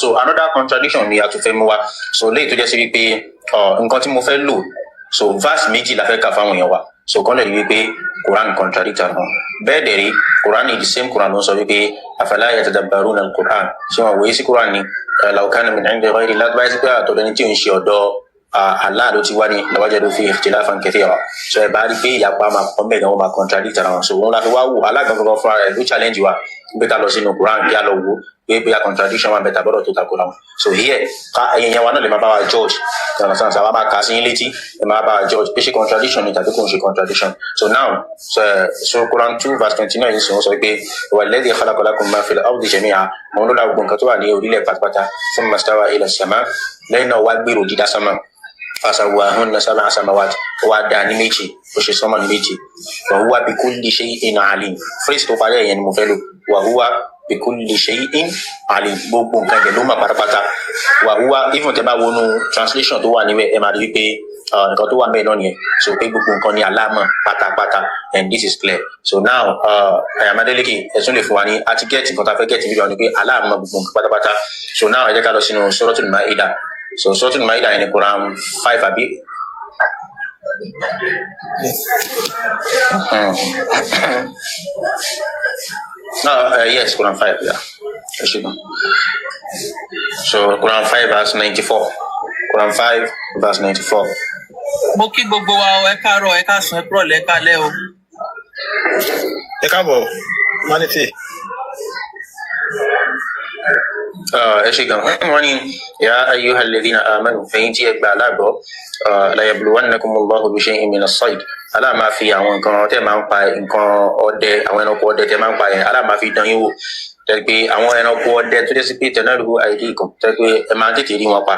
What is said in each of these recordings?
so another contradiction ni a tún fẹ́ mú wá so léyìí tó jẹ́ sí wípé nǹkan tí mo fẹ́ lò so verse méjì la fẹ́ kà fáwọn èèyàn wa so kọ́ lè rí wípé Quran contradict ara wọn bẹ́ẹ̀ dẹ̀ rí Quran ni the same Quran ló ń sọ wípé afala yatadabbaruna al-Quran ṣé wọn wòye sí Quran ni law kana min 'indi ghayri Allah báyìí sí pé àtọ̀dọ̀ ẹni tí ò ń ṣe ọ̀dọ̀ Allah ló ti wá ní lawajadu fihi ikhtilafan kathira so ẹ bá rí pé ìyapa máa kọ́ bẹ́ẹ̀ gan wọ́n máa contradict ara wọn so wọn la fi wá wò alágbàgbọ́ fúnra rẹ̀ ló challenge wa pé ká lọ sínú Quran kí á lọ wò pé bóyá contradiction wà bẹ́ẹ̀ tàbọ̀dọ̀ tó takò ra wọn so here ẹ̀yin yẹn wa náà lè máa bá wa George understand sábà máa kà sí yín létí ẹ máa bá wa George pé ṣe contradiction ni tàbí kò ń ṣe contradiction so now so Quran 2 verse 29 yìí sọ pé walladhi khalaqa lakum ma fil ardi jami'a àwọn ló dá gbogbo nǹkan tó wà ní orílẹ̀ pátápátá thumma stawa ila as-sama' lẹ́yìn náà wá gbèrò dídá sánmà fasawwahunna sab'a samawati wá dá ní méjì ó ṣe sánmà ní méjì wa huwa bi kulli shay'in alim phrase tó parí ẹ̀yẹn ni mo fẹ́ lò wa huwa bi kulli shay'in alim gbogbo nǹkan jẹ́ ló mà pátápátá wa huwa even tẹ́ bá wọnú translation tó wà níbẹ̀ ẹ máa rí wípé nǹkan tó wà bẹ́ẹ̀ náà nìyẹn so pé gbogbo nǹkan ni Allah mọ̀ pátápátá and this is clear so now Adeleke ẹ̀sùn lè fún wa ní àti gẹ́ẹ̀tì nǹkan tá a fẹ́ gẹ́ẹ̀tì fídíò ni pé Allah mọ̀ gbogbo nǹkan pátápátá so now ẹ jẹ́ ká lọ sínú Suratul Ma'idah so Suratul Ma'idah in Quran 5 àbí yes Quran 5 yeah so Quran 5 verse 94 Quran 5 verse 94 mo kí gbogbo wa ẹ káàárọ̀ ẹ káàsán ẹ kúrọ̀lẹ́ ẹ káalẹ́ o. ẹ káàbọ̀ maniti. ẹ ṣe gan wọn ni ya ayyuhal ladhina amanu fẹ̀yìn tí ẹ gbà aláàbọ̀ la yabluwannakumullahu bi shay'in minas sayd Allah máa fi àwọn nǹkan tẹ́ máa ń pa nǹkan ọdẹ àwọn ẹranko ọdẹ tẹ́ máa ń pa yẹn Allah máa fi dán yín wò tẹ́ pé àwọn ẹranko ọdẹ tó dé sí pé tanaluhu aydikum tẹ́ pé ẹ máa tètè rí wọn pa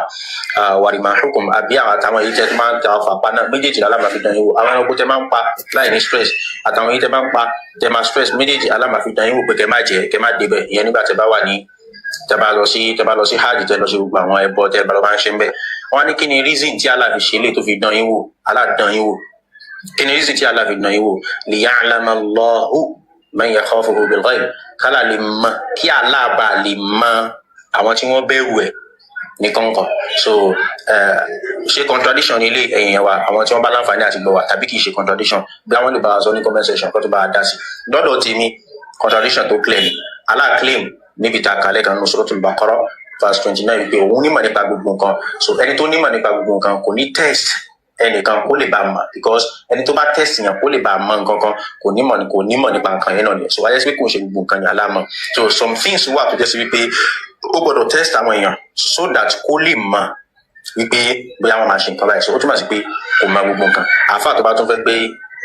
warimahukum àbí àwọn àtàwọn èyí tẹ́ tó máa ń ta ọfà pa náà méjèèjì Allah máa fi dán yín wò àwọn ẹranko tẹ́ máa ń pa láì ní stress àtàwọn èyí tẹ́ máa ń pa tẹ́ máa stress méjèèjì Allah máa fi dán yín wò pé kẹ́ má jẹ kẹ́ má débẹ̀ ìyẹn nígbà tẹ́ bá wà ní tẹ́ bá lọ sí hajj tẹ́ lọ sí gbogbo àwọn ẹbọ tẹ́ bá lọ máa ń ṣe ń bẹ̀ wọ́n ní kí ni reason tí Allah fi ṣe lè tó fi dán yín wò Allah dán yín wò kí ni reason tí Allah fi dán yín wò liya'lama Allahu man yakhafuhu bil ghaib kálá lè mọ̀ kí Allah bá lè mọ̀ àwọn tí wọ́n bẹ̀rù ẹ̀ ní kọ̀ọ̀kan so ṣe contradiction ilé ẹ̀yìn wa àwọn tí wọ́n bá láǹfààní àti gbọ́ wa tàbí kì í ṣe contradiction bí àwọn lè bá wa sọ ní comment section kó tó bá a dá sí lọ́dọ̀ tèmi contradiction tó clear ni Allah claim níbi tá a kálẹ̀ kan ní Suratul Baqarah verse 29 pé òun nímọ̀ nípa gbogbo nǹkan so ẹni tó nímọ̀ nípa gbogbo nǹkan kò ní test ẹnìkan kó lè bá a mọ̀ because ẹni tó bá test yẹn kó lè bá a mọ̀ nǹkan kan kò nímọ̀ nípa nǹkan yẹn náà ni so wáyé sí pé kò ń ṣe gbogbo nǹkan ni Allah mọ̀ so some things wà tó jẹ́ sí wípé ó gbọ́dọ̀ test àwọn èèyàn so that kó lè mọ̀ wípé bóyá wọn máa ṣe nǹkan báyìí so ó túmọ̀ sí pé kò mọ̀ gbogbo nǹkan àáfà tó bá tún fẹ́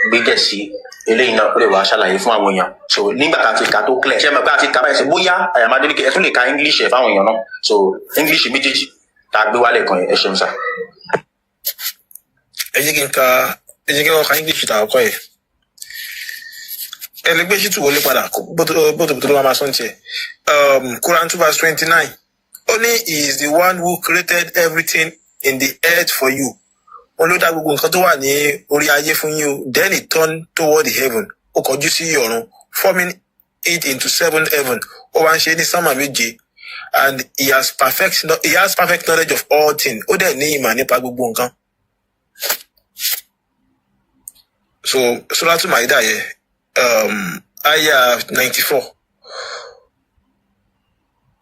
gbé gẹ̀ sí eléyìí náà ó lè wá ṣàlàyé fún àwọn èèyàn so nígbà tá a ti kà tó clear ṣé ẹ mọ̀ pé a ti kà báyìí sí bóyá Adeleke ẹ tún lè ka English ẹ̀ fáwọn èèyàn náà so English méjèèjì tá a gbé wálẹ̀ kan yẹn ẹ ṣeun sá. ẹ jẹ́ kí wọ́n ka English tá a kọ́ yẹ ẹ lè gbé ṣítù wọlé padà bótòbótò ló máa sọ ní tiẹ̀ Quran 2 verse 29 only he is the one who created everything in the earth for you. Wọn ló dá gbogbo nǹkan tó wà ní orí ayé fún yín o then he turned toward the heaven ó kọjú sí ọ̀run forming it into 7 heaven ó wá ń ṣe ní sánmà méje and he has perfect knowledge of all things ó dẹ̀ ní ìmọ̀ nípa gbogbo nǹkan. So Suratul Ma'idah yẹ aya 94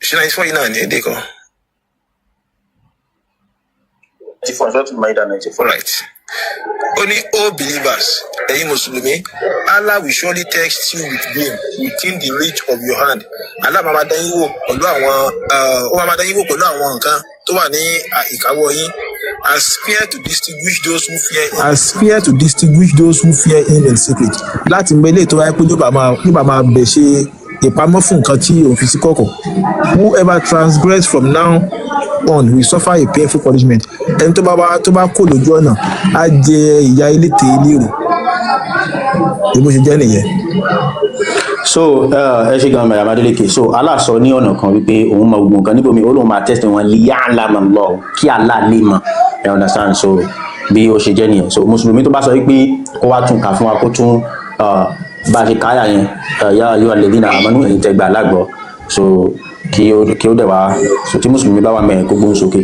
ṣe 94 yìí náà ní èdè kan. 94 Suratul Ma'idah 94 right. Only all believers, ẹ̀yin Mùsùlùmí, Allah will surely test you with blame within the reach of your hand. Allah máa dán yín wò pẹ̀lú àwọn nǹkan tó wà ní ìkáwọ́ yín. Aspire to distinguish those who fear him in secret. Láti mọ eléyìí tó wáyé pé yóò bá máa bẹ̀ ṣe ìpamọ́ fún nǹkan tí òun fi sí kọ̀kọ̀. Whoever transgress from now on will suffer a painful punishment. Ẹni tó bá kó lójú ọ̀nà á jẹ ìyà eléte eléèrò. Èbó ṣe jẹ́ nìyẹn. So ẹ ṣe gan mẹ́rin Adeleke so Allah sọ ní ọ̀nà kan wípé òun mọ gbogbo nǹkan níbo mi ó lóun máa test wọn liya'lama Allah kí Allah lè mọ̀ ẹ understand so bí ó ṣe jẹ́ nìyẹn so mùsùlùmí tó bá sọ wípé kó wá tún kà fún wa kó tún bá a ṣe káyà yẹn ya ayyuhal ladhina amanu ẹ̀yin tẹ́ gbà lágbọ́ so kí ó dẹ̀ wá so tí mùsùlùmí bá wà mẹ́rin kó gbóhùn sókè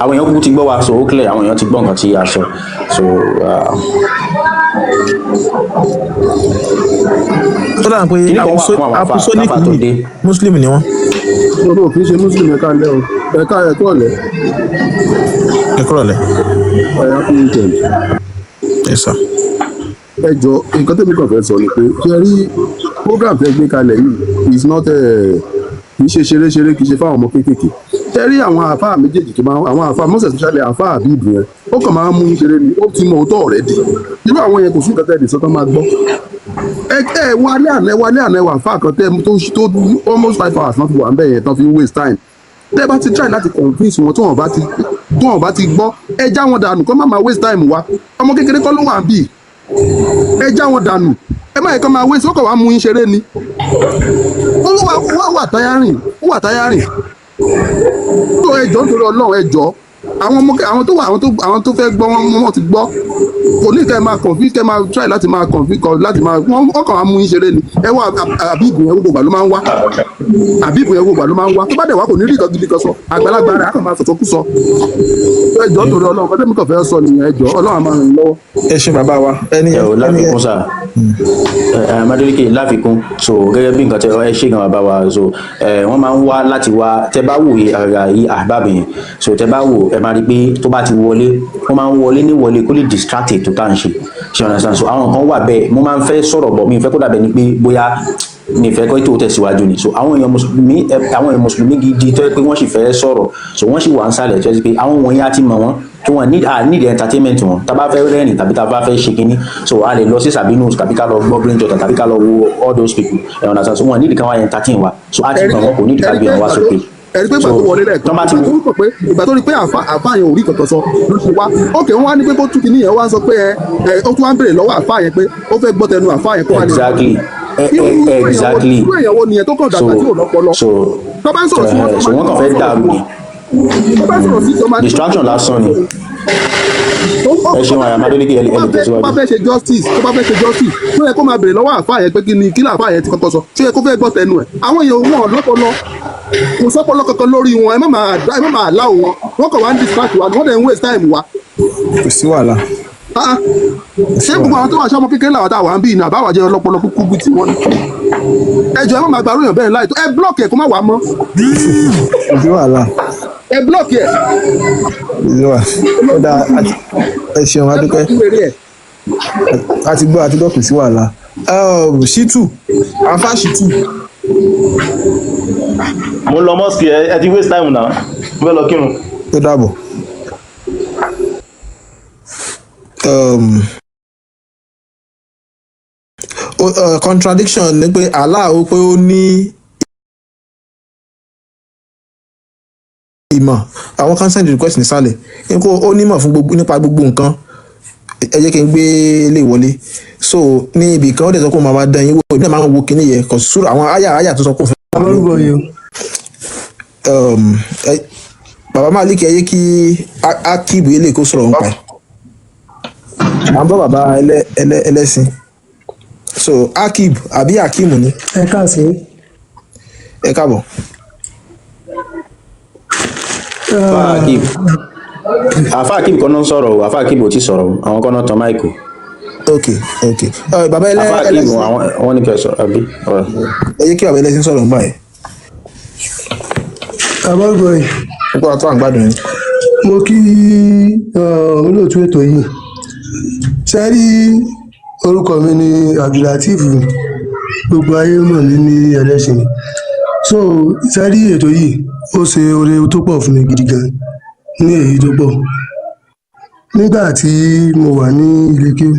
àwọn èèyàn kúkú ti gbọ́ wa so ó clear àwọn èèyàn ti gbọ́ nǹkan tí a sọ so ó dà pé apostolic yìí muslim ni wọ́n. ọ̀rọ̀ kì í ṣe muslim ẹ̀ka lẹ́ o ẹ̀ka ẹ̀kọ́ ọ̀lẹ́. ẹ̀kọ́ ọ̀lẹ́. ẹ̀yà fún weekend. yes sir. ẹ jọ nǹkan tẹ́mi kàn fẹ́ sọ ni pé ṣe rí program tẹ́ gbé kalẹ̀ yìí is not kì í ṣe ṣeré-ṣeré kì í ṣe fáwọn ọmọ kéékèèké ṣe rí àwọn àfáà méjèèjì tó máa àwọn àfáà most especially àfáà àbíbù yẹn ó kàn máa ń mú ṣeré ni ó ti mọ òótọ́ ọ̀rẹ́ di irú àwọn yẹn kò sí nǹkan tẹ́ ẹ̀dì sọ́tọ́ máa gbọ́ ẹ wálé àná ẹwà àfáà kan tẹ́ tó almost 5 hours náà ti wà ń bẹ̀ yẹn tán fi ń waste time tẹ́ bá ti try láti convince wọn tí wọ́n bá ti gbọ́ ẹ já wọn dànù kọ́ má máa waste time wa ọmọ kékeré kọ́ ló wà ń bì ẹ já wọn dànù ẹ má yẹ kọ́ máa waste ó kàn wá mú yín ṣeré ni ó wà táyárìn tó ẹjọ́ nítorí Ọlọ́run ẹjọ́ àwọn tó fẹ́ gbọ́ wọn ti gbọ́ kò ní kẹ́ máa confuse kẹ́ máa try láti máa confuse láti máa wọ́n kàn wá mú yín ṣeré ni ẹ wá àbíbù yẹn gbogbo ìgbà ló máa ń wá tó bá dẹ̀ wá kò ní rí ìkan gidi kan sọ àgbàlagbà rẹ̀ á kàn máa sọ̀tọ̀ kú sọ ẹjọ́ nítorí Ọlọ́run kọ́ tẹ́mi kàn fẹ́ sọ nìyẹn ẹjọ́ Ọlọ́run á máa rìn lọ́wọ́. ẹ ṣe bàbá wa ẹni láfikún sáà Amadolike láfikún so gẹ́gẹ́ bí nǹkan tẹ ẹ ṣe gan bàbá wa so wọ́n máa ń wá láti wá tẹ bá wò ara yìí àbábẹ yẹn so tẹ bá wò ẹ máa rí pé tó bá ti wọlé wọ́n máa ń wọlé ní wọlé kó lè distracted tó tá à ń ṣe understand so àwọn kan wà bẹ́ẹ̀ mo máa ń fẹ́ sọ̀rọ̀ bọ̀ mi fẹ́ kó dàbẹ̀ ni pé bóyá mi fẹ́ kọ́ ètò tẹ̀síwájú ni so àwọn èèyàn mùsùlùmí gidi tó yẹ pé wọ́n sì fẹ́ sọ̀rọ̀ so wọ́n sì wà ń sàlẹ̀ tó yẹ pé àwọn wọ̀nyí á ti mọ̀ wọ́n tí wọ́n need entertainment wọn tá bá fẹ́ rẹ́rìn tàbí tá bá fẹ́ ṣe kínní so a lè lọ sí Sabinus tàbí ká lọ gbọ́ Brain Jota tàbí ká lọ wo all those people ẹ̀ ọ̀nà so wọ́n need kan wá entertain wa so a ti mọ̀ wọn kò need ká gbé wọn wá sókè. ẹ̀rí pé ìgbà tó wọlé lẹ́ẹ̀kan ìgbà tó rí pé àfáà yẹn ò rí kankan sọ ló ṣe wá ókè wọ́n wá ní pé kó tún kínní yẹn wá sọ pé ó tún wá ń béèrè lọ́wọ́ àfáà yẹn pé ó fẹ́ gbọ́ tẹnu àfáà yẹn kó wá ní. exactly irú èèyàn wo nìyẹn tó kàn dàgbà tí ò lọ́pọlọ tó bá ń sọ̀rọ̀ sí wọn so wọ́n kàn fẹ́ dàrú ni distraction lásán ni ẹ ṣeun àyà Amadolike ẹlẹ tẹsíwájú. tó bá fẹ́ ṣe justice tó yẹ kó máa béèrè lọ́wọ́ àfáà yẹn pé kí ni àfáà yẹn ti kọ́kọ́ sọ tó yẹ kó fẹ́ gbọ́ tẹnu ẹ̀ àwọn èèyàn wọn lọ́pọlọ kò sọ́pọlọ kankan lórí wọn ẹ má máa láwọ wọn kàn wá ń distract wa wọ́n dẹ̀ ń waste time wa. kò sí wàhálà. ṣé gbogbo àwọn tó wà sọmọ kékeré làwọn táwọn bí iná àbáwá jẹ ọlọpọlọ kúkú bí tiwọn ni ẹjọ ẹ má máa gbàrú èèyàn bẹ́ẹ̀ láì tó ẹ blọọkì ẹ kó má wà mọ́. kò sí wàhálà. ẹ blọọkì ẹ. ẹ ṣeun adúpẹ́ àti gbọ́ kò sí wàhálà. Ṣítù àǹfà Ṣítù. mo lọ mọ́sìkì ẹ ti waste time náà mo fẹ́ lọ kírun. ó dàbọ̀. Contradiction ni pé Allah ó pé ó ní ìmọ̀ àwọn kan send request nísàlẹ̀ nípa ó nímọ̀ fún nípa gbogbo nǹkan ẹ jẹ́ kí n gbé lè wọlé so ní ibì kan ó dẹ̀ sọ pé màá máa dán yín wò ìbílẹ̀ máa ń wo kíní yẹ kò sùúrù àwọn àyà tó sọ pé òfin. Bàbá Malik ẹ yé kí Akib ilé kó sọ̀rọ̀ nípa ẹ̀ à ń bọ́ bàbá ẹlẹ́sìn so Akib àbí Akim ni. ẹ káàsì. ẹ káàbọ̀. àfa Akib kan náà ń sọ̀rọ̀ o àfa Akib ò tí sọ̀rọ̀ àwọn kan náà tan máìkì. ok bàbá ẹlẹ́sìn wọ́n ní kẹ́ sọ̀rọ̀ àbí. ẹ yé kí bàbá ẹlẹ́sìn sọ̀rọ̀ nípa ẹ̀. àbọ̀gbọ̀ yìí. nípa àtọ́ àgbàdo yẹn. mo kí olóòtú ètò yìí sẹ́rí orúkọ mi ní Abdulateef gbogbo ayé mọ̀ mí ní ẹlẹ́sìn so sẹ́rí ètò yìí ó ṣe oore tó pọ̀ fún mi gidi gan ní èyí tó pọ̀ nígbà tí mo wà ní ilé kéwú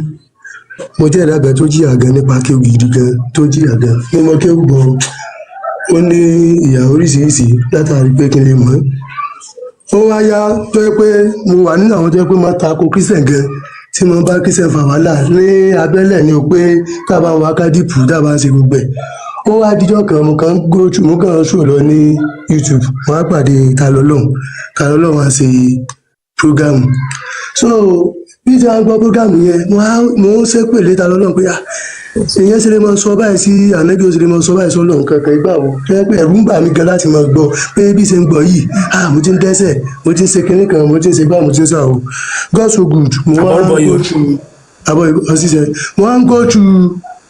mo jẹ́ ìdàgbà tó jìyà gan nípa kéwú gidi gan tó jìyà gan ní mo kéwú bọ̀ ó ní ìyà oríṣiríṣi látàrí pé kí n lè mọ̀ ó wá yá tó yẹ pé mo wà nínú àwọn tó yẹ pé mo ta ko Christian gan tí mo bá Christian fà wàhálà ní abẹ́lẹ̀ ni o pé tábà ń wá kádìpù tábà ń ṣe gbogbo ẹ̀ ó wá díjọ́ kan mo kàn ṣò lọ ní YouTube mo wá pàdé Talọ́lọ́hun wá ṣe program so bí tí wọ́n gbọ́ program yẹn mo ń ṣépè lé Talọ́lọ́hun pé èèyàn sì lè máa sọ báyìí sí ànábì ó sì lè máa sọ báyìí sọ́lọ́ nǹkan kan ìgbà wo ẹ pé ẹ̀rù ń bà mí gan láti máa gbọ́ pé bí ṣe ń gbọ́ yìí mo ti ń dẹ́ṣẹ̀ mo ti ń ṣe kinní kan mo ti ń ṣe gbá mo ti ń sà o God so good mo wá ń go through àbọ̀ ọ̀sísẹ́ mo wá ń go through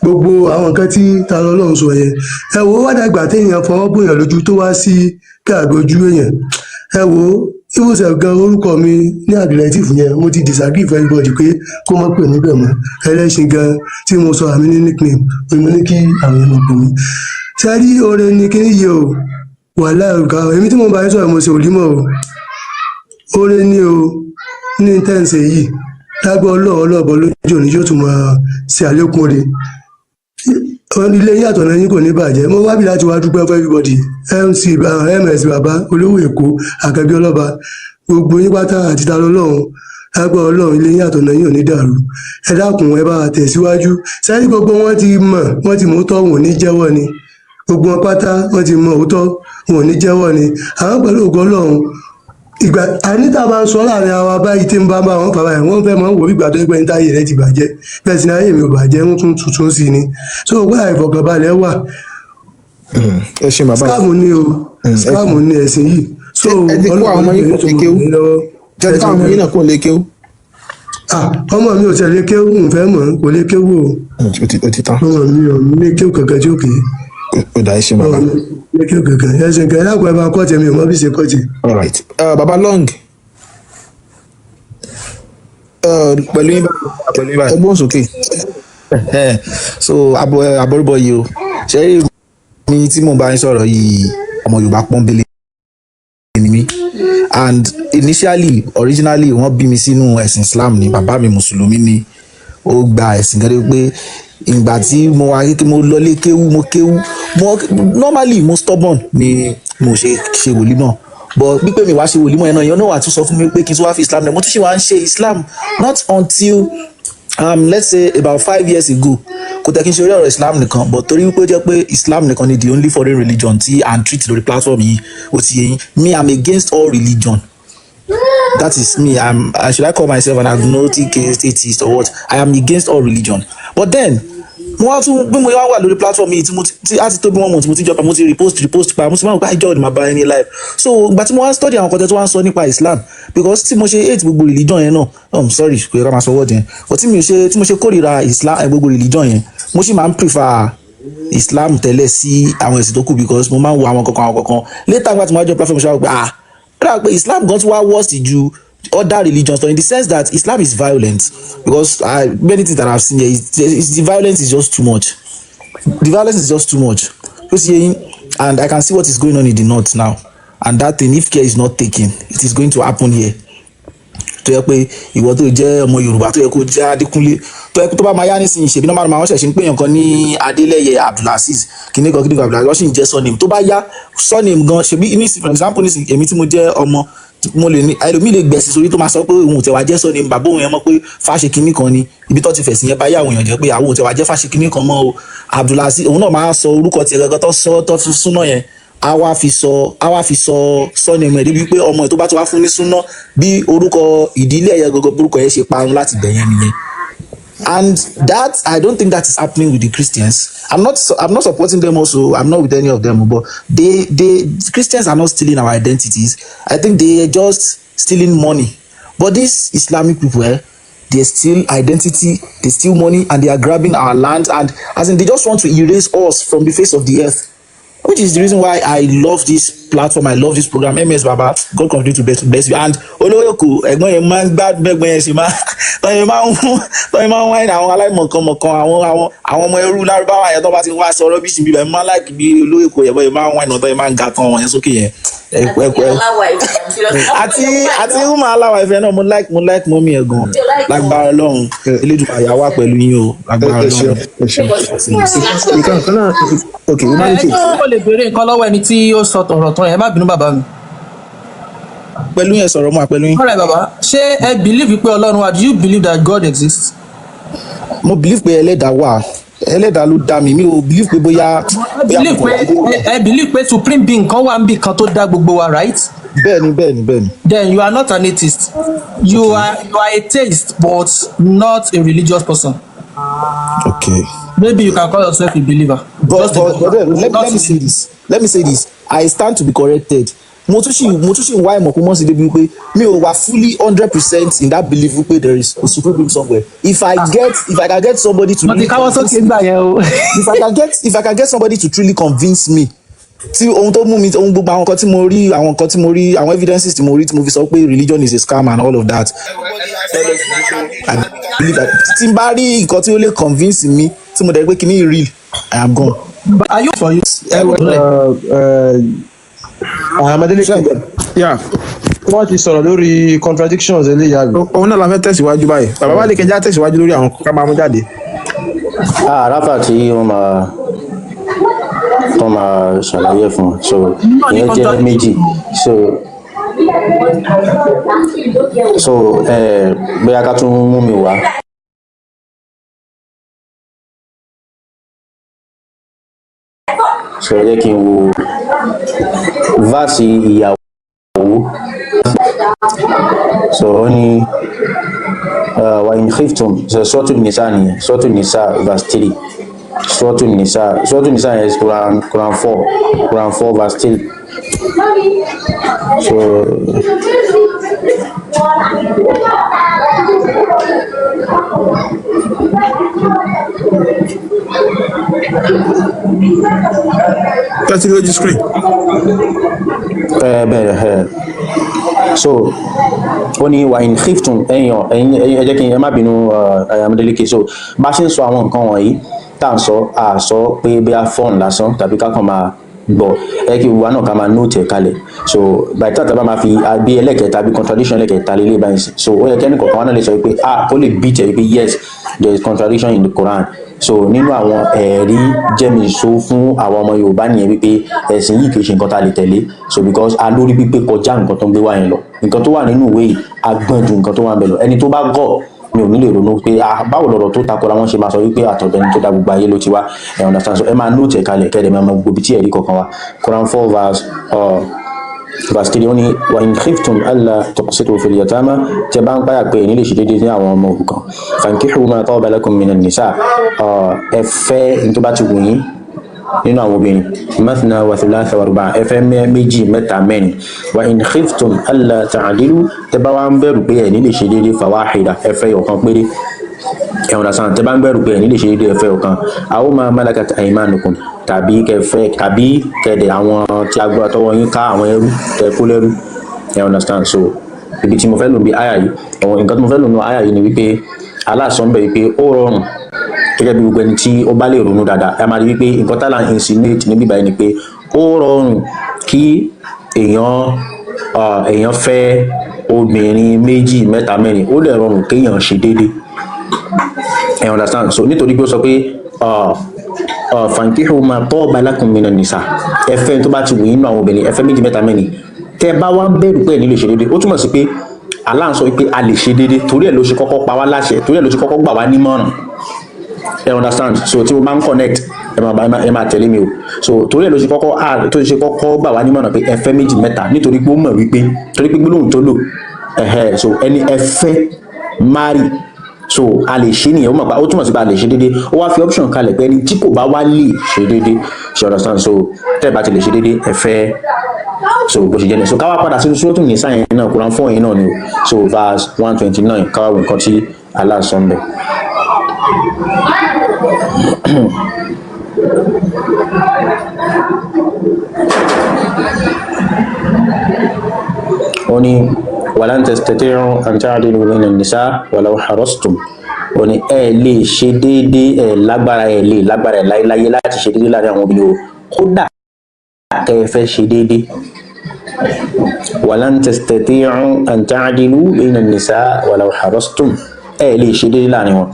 gbogbo àwọn nǹkan tí ta lọ́lọ́run sọ yẹn ẹ wo wá dàgbà téèyàn fọwọ́ bòyàn lójú tó wá sí káàgbójú èèyàn ẹ wo ìwòsàn gan orúkọ mi ní àdìrẹ́tìfù yẹn mo ti disagree for everybody pé kó mọ́ pè níbẹ̀ mọ́ ẹlẹ́sìn gan tí mo sọ àmì ní nickname pé mo ní kí àwọn èèyàn pè mí. sẹ́rí oore ni kí yìí o wàhálà òrùka èmi tí mo bá yín sọ̀rọ̀ mo ṣe òlímọ̀ o oore ni o ní tẹ́ǹsì yìí lágbó ọlọ́ọ̀bọ̀ lójú òní yóò tún máa ṣe àlékún rẹ̀ ilé yàtọ̀ náà yín kò ní bàjẹ́ mo wábì láti wá dúpẹ́ fún everybody ms bàbá olówó èkó àkàbí ọlọ́ba gbogbo yín pátá àti ta lọ́lọ́run lágbó ọlọ́run ilé yàtọ̀ náà yín ò ní dàrú ẹ dákun ẹ bá tẹ̀síwájú sẹ́yìn gbogbo wọn ti mọ̀ wọ́n ti mú tọ́ wọn ò ní jẹ́wọ́ ni gbogbo wọn pátá wọ́n ti mọ̀ òótọ́ wọn ò ní jẹ́wọ́ ni àwọn pẹ̀lú ògo ọlọ́run ìgbà àníta bá ń sọ láàrin àwọn abáyé tí ń bá wọn fà báyìí wọn fẹ́ máa ń wò ìgbà tó ẹgbẹ́ níta ayé rẹ ti bàjẹ́ bẹ́ẹ̀ sì ni ayé mi ò bàjẹ́ wọn tún tuntun sí ni so ògbà ìfọ̀kànbalẹ̀ wà. ẹ ṣe bàbá scam ni o scam ni ẹ̀sìn yìí. so ẹ ti kó àwọn ọmọ yín kò lè kéwú jẹ́ ká àwọn ọmọ yín náà kò lè kéwú. ọmọ mi ò tẹ̀lé kéwú n fẹ́ mọ̀ kò lè kéwú o. ó ti tán. ọmọ mi ò ní kéwú kankan tí ó kéé. ó dà ẹ ṣe bàbá. kéwú kankan ẹ̀sìn kan ẹ̀dá kan ẹ̀ bá kọ́ tẹ̀ mi ò mọ bí ṣe kọ́ tẹ̀. all right baba long pẹ̀lú yín báyìí ẹgbọ́n sókè. so àbọ̀rúbọ̀ yìí o ṣe rí mi tí mo bá ń sọ̀rọ̀ yìí ọmọ Yorùbá pọ́nbélé ni mí and originally wọ́n bí mi sínú ẹ̀sìn Islam ni bàbá mi mùsùlùmí ni ó gba ẹ̀sìn gẹ́gẹ́ pé ìgbà tí mo wá kékeré mo lọ lé kéwú normally mo stubborn ni mo ṣe wòlímọ̀ but pípé mi wá ṣe wòlímọ̀ yẹn náà yẹn náà wà tún sọ fún mi pé kí n tún wá fi Islam náà mo tún ṣe wá ń ṣe Islam not until let's say about 5 years ago kò tẹ́ kí n ṣe orí ọ̀rọ̀ Islam nìkan but torí wípé ó jẹ́ pé Islam nìkan ni the only foreign religion tí à ń treat lórí platform yìí ó ti yé yín me I'm against all religion that is me should I call myself an agnostic atheist or what I am against all religion but then mo wá tún bí mo wà lórí platform yìí tí a ti tó bí wọ́n mọ̀ tí mo ti jọba mo ti repost pa mo ti máa ń gba ìjọ ìdìmọ̀ bá ẹni live so ìgbà tí mo wá study àwọn kọ́tẹ́ tó wá ń sọ nípa Islam because tí mo ṣe hate gbogbo religion yẹn náà sorry kò yẹ ká máa sọ wọ́ọ̀dì yẹn but tí mo ṣe kórìíra Islam gbogbo religion yẹn mo sì máa ń prefer Islam tẹ́lẹ̀ sí àwọn ẹ̀sìn tó kù because mo máa ń wo àwọn kankan later nígbà tí mo wá jọ platform ṣe wá pé Islam gan tún wá worst ju other religions in the sense that Islam is violent because many things that I've seen here the violence is just too much. The violence is just too much. And I can see what is going on in the north now. And that thing, if care is not taken, it is going to happen here. tó yẹ pé ìwọ tó jẹ́ ọmọ Yorùbá tó yẹ kó jẹ́ Adékúnlé tó yẹ kó tó bá máa yá nísìnyí ṣèbí náà máa wọ́n ṣẹ̀ṣẹ̀ ń pèèyàn kan ní Adélẹ́yẹ Abdulaziz kìnìkan Abdulaziz wọ́n sì ń jẹ́ surname tó bá yá surname gan ṣèbí ní for example nísìnyí èmi tí mo jẹ́ ọmọ mo lè ní ẹlòmíì lè gbẹ̀sì sórí tó máa sọ pé òun ò tẹ̀wá jẹ́ surname bàbá òun yẹn mọ̀ pé fáṣe kìíní kan ni ibi tó ti fẹ̀sìn yẹn bá yà àwọn èèyàn jẹ́ pé àwọn ò tẹ̀wá jẹ́ fáṣe kìíní kan mọ́ o Abdulaziz òun náà máa sọ orúkọ tiẹ̀ gẹ́gẹ́ tó fi súná yẹn a wá fi sọ surname ẹ̀ débi pé ọmọ ẹ̀ tó bá ti wá fún ní súná bí orúkọ ìdílé ẹ̀yẹ gọ́gọ́ orúkọ yẹn ṣe parun láti bẹ̀yẹn nìyẹn. And that I don't think that is happening with the Christians. I'm not supporting them also. I'm not with any of them. But Christians are not stealing our identities. I think they are just stealing money. But these Islamic people, they steal identity, they steal money, and they are grabbing our land. And as in, they just want to erase us from the face of the earth. Which is the reason why I love this platform. I love this program. MS Baba, God continue to bless you. And Olóyèkó, ẹ̀gbọ́n yẹn máa ń gbádùn ẹ̀gbọ́n yẹn sì máa tọ́yìn máa ń wáyé àwọn aláìmọ̀kànmọ̀kàn àwọn ọmọ ẹrú lárúbáwá yẹn tó bá ti wá sọ rọ́bìṣì bíbẹ̀ máa ń láìkì bí Olóyèkó yẹn bọ́yẹ̀ máa ń wáyé náà tọ́yìn máa ń ga tán wọ̀nyẹn sókè yẹn. àti ìhùmà aláwọ̀ ìfẹ́ náà mo like mọ́mí ẹ̀ gan lágbára Ọlọ́run Elédùmarè yà wá pẹ̀lú yín o lágbára Ọlọ́run. ó lè béèrè nǹkan lọ́wọ́ ẹni tí ó sọ ọ̀rọ̀ tán yẹn má bínú bàbá mi. pẹ̀lú yẹn sọ̀rọ̀ mọ́ pẹ̀lú yín. ọ̀rẹ́ bàbá ṣé ẹ believe pé Ọlọ́run wà? Do you believe that God exists? mo believe pé ẹlẹ́dàá wà ẹlẹ́dàá ló dá mi ò believe pé bóyá. ẹ believe pé supreme being kan wà níbì kan tó dá gbogbo wa, right? bẹ́ẹ̀ni. Then you are not an atheist. You are a theist but not a religious person. Okay. maybe you can call yourself a believer. But Just a but believer. let me say this. Let me say this. I stand to be corrected. Mo tún ṣì ń wá ìmọ̀ kó mọ̀ sí débi wípé mi ò wà fully 100% in that belief wípé there is a supreme being somewhere. If I can get somebody to Mo ti káwọ́ sókè gbà yẹn o. if I can get somebody to truly convince me tí ohun tó mú mi ohun gbogbo àwọn nǹkan tí mo rí àwọn evidences tí mo rí tí mo fi sọ pé religion is a scam and all of that. I believe that tí n bá rí nǹkan tí ó lè convince mi tí mo dẹ̀ pé kí ni real I am gone. But are you for you? Adeleke, Yeah. wọ́n ti sọ̀rọ̀ lórí contradictions eléyà rẹ̀. Òun náà la fẹ́ tẹ̀síwájú báyìí. Bàbá wa lè kẹjá tẹ̀síwájú lórí àwọn ká máa mú jáde. Rafa tí wọ́n máa ṣàlàyé fún un. So ìyẹn jẹ́ méjì. So bóyá ká tún mú mi wá. So yẹ kí n wo verse ìyàwó. So ó ní wa in khiftum, so Suratul Nisa nìyẹn, Suratul Nisa verse 3. Suratul Nisa yẹn is Quran 4 verse 3. So Tẹ́tí lójú screen. So ó ní wa in khiftum ẹ̀yin ẹ jẹ́ kí ẹ má bínú Adeleke. So bá ṣe ń sọ àwọn nǹkan wọ̀nyí tá à ń sọ àsọ pé bí a fọ́ọ̀n lásán tàbí ká kàn máa gbọ́ ẹ kí wa náà ká máa nóòtì ẹ̀ kalẹ̀. So by the time tá a bá máa fi bí ẹlẹ́kẹ̀ẹ́ta bí contradiction ẹlẹ́kẹ̀ẹ́ta lélẹ̀ báyìí sí. So ó yẹ kẹ́ni kọ̀ọ̀kan wa náà lè sọ pé ó lè beat ẹ̀ pé yes there is contradiction in the Quran. So nínú àwọn ẹ̀rí jẹ́mìíso fún àwọn ọmọ Yorùbá nìyẹn wípé ẹ̀sìn yìí kì í ṣe nǹkan tá a lè tẹ̀lé. So because a lórí pípé kọjá nǹkan tó ń gbé wá yẹn lọ, nǹkan tó wà nínú ìwé yìí a gbọ́n ju nǹkan tó wà ń bẹ̀ lọ. Ẹni tó bá gọ̀ mi ò ní lè ronú pé báwo lọ̀rọ̀ tó takora wọn ṣe máa sọ wípé àtọ̀dọ̀ ẹni tó dá gbogbo ayé ló ti wá. Ẹ understand. So ẹ máa nóòtì ẹ̀ kalẹ̀ kẹ́ẹ̀dẹ̀ máa mọ gbogbo ibi tí ẹ̀rí kọ̀ọ̀kan wá. Quran 4 verse 3 ó ní wa in khiftum alla tuqsitu fil yatama, tẹ́ bá ń páyà pé ẹ̀yin lè ṣe déédéé ní àwọn ọmọ òrukàn. Fankihu ma taba lakum minan nisa, ẹ fẹ́ ní tó bá ti wù yín nínú àwọn obìnrin. Mathna wa thulatha wa ruba', ẹ fẹ́ méjì mẹ́ta mẹ́rin. Wa in khiftum alla ta'dilu, tẹ́ bá wá ń bẹ̀rù pé ẹ̀yin lè ṣe déédéé fawahida, ẹ fẹ́ ọ̀kan péré. Ẹ understand. Tẹ́ bá ń bẹ̀rù pé ẹ̀yin lè ṣe déédéé ẹ fẹ́ ọ̀kan. Aw ma malakat aymanukum, tàbí kẹ̀dẹ̀ àwọn tí a gbọ́ àtọwọ́ yín ká àwọn ẹrú tẹ́ kó lẹ́rú. Ẹ understand. So ibi tí mo fẹ́ lò bí àyà yìí, àwọn nǹkan tí mo fẹ́ lò nínú àyà yìí ni wípé Allah sọ ń bẹ̀ wípé ó rọrùn gẹ́gẹ́ bí gbogbo ẹni tí ó bá lè ronú dáadáa. Ẹ máa rí wípé nǹkan tá là ń insinuate níbí báyìí ni pé ó rọrùn kí èèyàn fẹ́ obìnrin méjì mẹ́ta mẹ́rin, ó lè rọrùn kéèyàn ṣe déédéé. Ẹ understand. So nítorí pé ó sọ pé fankihu ma taba lakum minan nisa, ẹ fẹ́ tó bá ti wù yín nínú àwọn obìnrin, ẹ fẹ́ méjì mẹ́ta mẹ́rin. Tẹ́ bá wá bẹ̀rù pé ẹ̀yin lè ṣe déédéé, ó túmọ̀ sí pé Allah ń sọ wípé a lè ṣe déédéé, torí ẹ̀ ló ṣe kọ́kọ́ pa wá láṣẹ, torí ẹ̀ ló ṣe kọ́kọ́ gbà wá nímọ̀ràn. Ẹ understand. So tí mo máa ń connect ẹ máa tẹ̀lé mi o. So torí ẹ̀ ló ṣe kọ́kọ́ gbà wá nímọ̀ràn pé ẹ fẹ́ méjì mẹ́ta, nítorí pé ó mọ̀ wípé torí pé gbólóhùn tó lò so ẹni ẹ fẹ́ marry, so a lè ṣe nìyẹn, ó mọ̀ pé ó túmọ̀ sí pé a lè ṣe déédéé. Ó wá fi option kalẹ̀ pé ẹni tí kò bá wá lè ṣe déédéé, ṣe understand. So tẹ́ ẹ bá ti lè ṣe déédéé ẹ fẹ́, so bó ṣe jẹ́ ní. So káwá padà sínú Suratul Nisa yẹn náà, Quran 4 yẹn náà ni o. So verse 129 káwá wo nǹkan tí Allah sọ ń bẹ̀. Ó ní walan tastati'u an ta'dilu bayna an-nisa walau harastum. Ó ní ẹ lè ṣe déédéé, ẹ lágbára láyé láti ṣe déédéé láàrin àwọn obìnrin o, kódà kẹ́ ẹ fẹ́ ṣe déédéé. Walan tastati'u an ta'dilu bayna an-nisa walau harastum, ẹ lè ṣe déédéé láàrin wọn.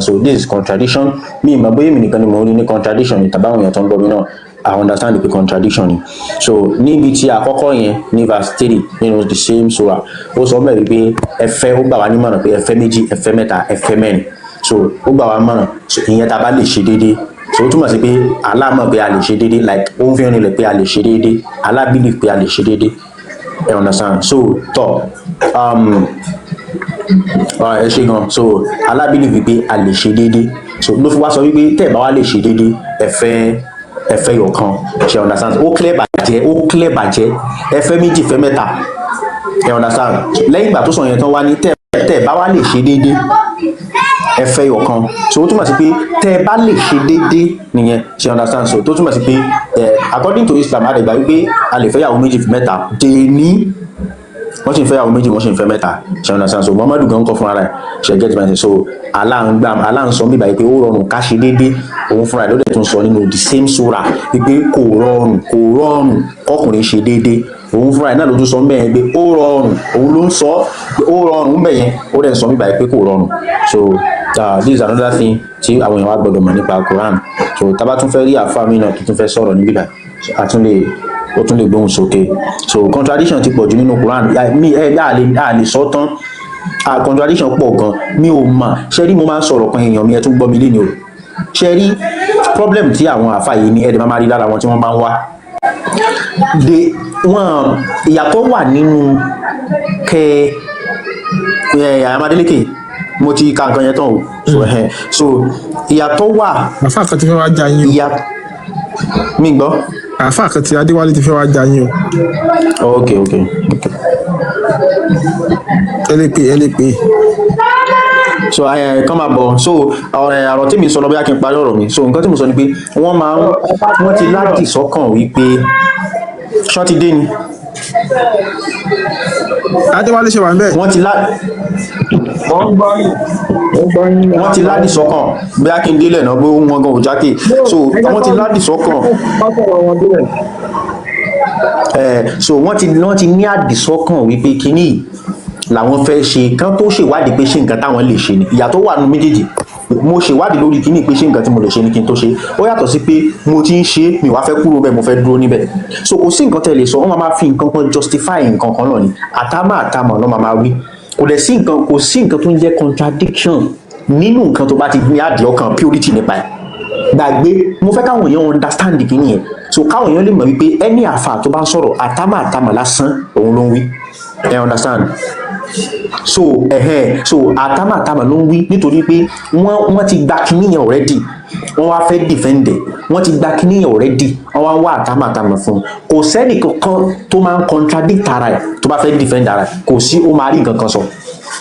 So this is contradiction. Mi ìmọ̀ bóyá èmi nìkan ni mo rí ní contradiction ní tàbí àwọn èèyàn tó ń gbọ́ mi náà, I understand the contradiction ni. So níbi tí àkọ́kọ́ yẹn ní verse 3 nínú the same surah, ó sọ bẹ́ẹ̀ wípé ẹ fẹ́, ó gbà wá nímọ̀ràn pé ẹ fẹ́ méjì, ẹ fẹ́ mẹ́ta, ẹ fẹ́ mẹ́rin. So ó gbà wá mọ̀ràn, so ìyẹn tá a bá lè ṣe déédéé. So ó túmọ̀ sí pé Allah mọ̀ pé a lè ṣe déédéé, like ó ń fi hàn nílẹ̀ pé a lè ṣe déédéé. Allah believe pé a lè ṣe déédéé. You understand. So ẹ ṣe gan. So Allah believe pé a lè ṣe déédéé. so ló fi wá sọ wípé tẹ́ ẹ̀ bá wá lè ṣe déédéé ẹ fẹ́ yọ̀kan ṣe understand ó clear bàjẹ́ ẹ fẹ́ méjì fẹ́ mẹ́ta ẹ understand lẹ́yìn ìgbà tó sọ yẹn tán wá ní tẹ́ ẹ̀ bá wá lè ṣe déédéé ẹ fẹ́ yọ̀kan so ó túmọ̀ sí pé tẹ́ ẹ bá lè ṣe déédéé nìyẹn ṣe understand so tó túmọ̀ sí pé according to Islam a lè gbà wípé a lè fẹ́ yàwó méjì fẹ́ mẹ́ta dèní wọ́n sì ń fẹ́ yàwó méjì wọ́n sì ń fẹ́ mẹ́ta ṣe understand so Muhammadu gan kọ́ fúnra rẹ̀ ṣe get my so aláǹsọ bíbá yìí pé ó rọrùn ká ṣe déédéé òun fúnra rẹ̀ ló dẹ̀ tún sọ nínú the same surah wípé kò rọrùn kọkùnrin ṣe déédéé òun fúnra rẹ̀ náà ló tún sọ bẹ́ẹ̀ pé ó rọrùn òun ló ń sọ pé ó rọrùn bẹ́ẹ̀ yẹn ó dẹ̀ sọ bíbá yìí pé kò rọrùn so this is another thing tí àwọn èèyàn wa gbọdọ̀ mọ̀ nípa Quran so tá bá tún fẹ́ rí àfáà mi náà tó tún fẹ́ sọ̀rọ̀ níbí bá ó tún lè gbóhùn sókè so contradiction ti pọ̀ jù nínú Quran a lè sọ tán contradiction pọ̀ gan mi ò mọ̀ ṣe rí mo máa ń sọ̀rọ̀ kan èèyàn mi ẹ tún gbọ́ mi léni o ṣe rí problem tí àwọn àfáà yìí ní ẹ̀ẹ́dẹ̀ máa rí lára wọn tí wọ́n máa ń wá ìyàtọ̀ wà nínú Amadélékè mo ti ka nǹkan yẹn tán o so ìyàtọ̀ wà. àfáà kan ti fẹ́ wá já yín o. mi gbọ́. àfáà kan ti Adéwálé ti fẹ́ wá já yín o. ok. ẹ lè pè. so kàn máa bọ̀ so ọ̀rọ̀ tí mi sọ lọ bóyá kí n parí ọ̀rọ̀ mi so nǹkan tí mo sọ ni pé wọ́n ti láti sọ́kàn wípé ṣọ́ ti dé ni. Adéwálé ṣe wà ń bẹ̀. wọ́n ti láti sọ́kàn bóyá kí n délẹ̀ náà pé ó wọ́n gan òjákè so wọ́n ti láti sọ́kàn so wọ́n ti ní àdìsọ́kàn wípé kíní làwọn fẹ́ ṣe kán tó ṣèwádìí pé ṣé nǹkan táwọn lè ṣe ni ìyàtọ̀ wà nínú méjèèjì mo ṣèwádìí lórí kíní pé ṣé nǹkan tí mo lè ṣe ni kí n tó ṣe ó yàtọ̀ sí pé mo ti ń ṣe mi wá fẹ́ kúrò bẹ́ẹ̀ mo fẹ́ dúró níbẹ̀ so kò sí nǹkan tẹ́ lè sọ wọ́n máa fi nǹkan kan justify nǹkan kan náà ni àtàmà náà máa wí kò sí nǹkan tó ń jẹ́ contradiction nínú nǹkan tó bá ti ní àdìẹ ọkàn purity nípa ẹ̀ gbàgbé mo fẹ́ káwọn èèyàn understand kíní yẹn so káwọn èèyàn lè mọ̀ wípé ẹni àfà tó bá ń sọ̀rọ̀ àtàmà lásán òun ló ń wí ẹ understand so àtàmà ló ń wí nítorí pé wọ́n ti gba kíní yẹn already wọ́n wá fẹ́ defend ẹ̀ wọ́n ti gba kíní yẹn already wọ́n wá wá àtàmà fún un kò sẹ́nì kankan tó máa ń contradict ara ẹ̀ tó bá fẹ́ defend ara ẹ̀ kò sí ó máa rí nǹkan kan sọ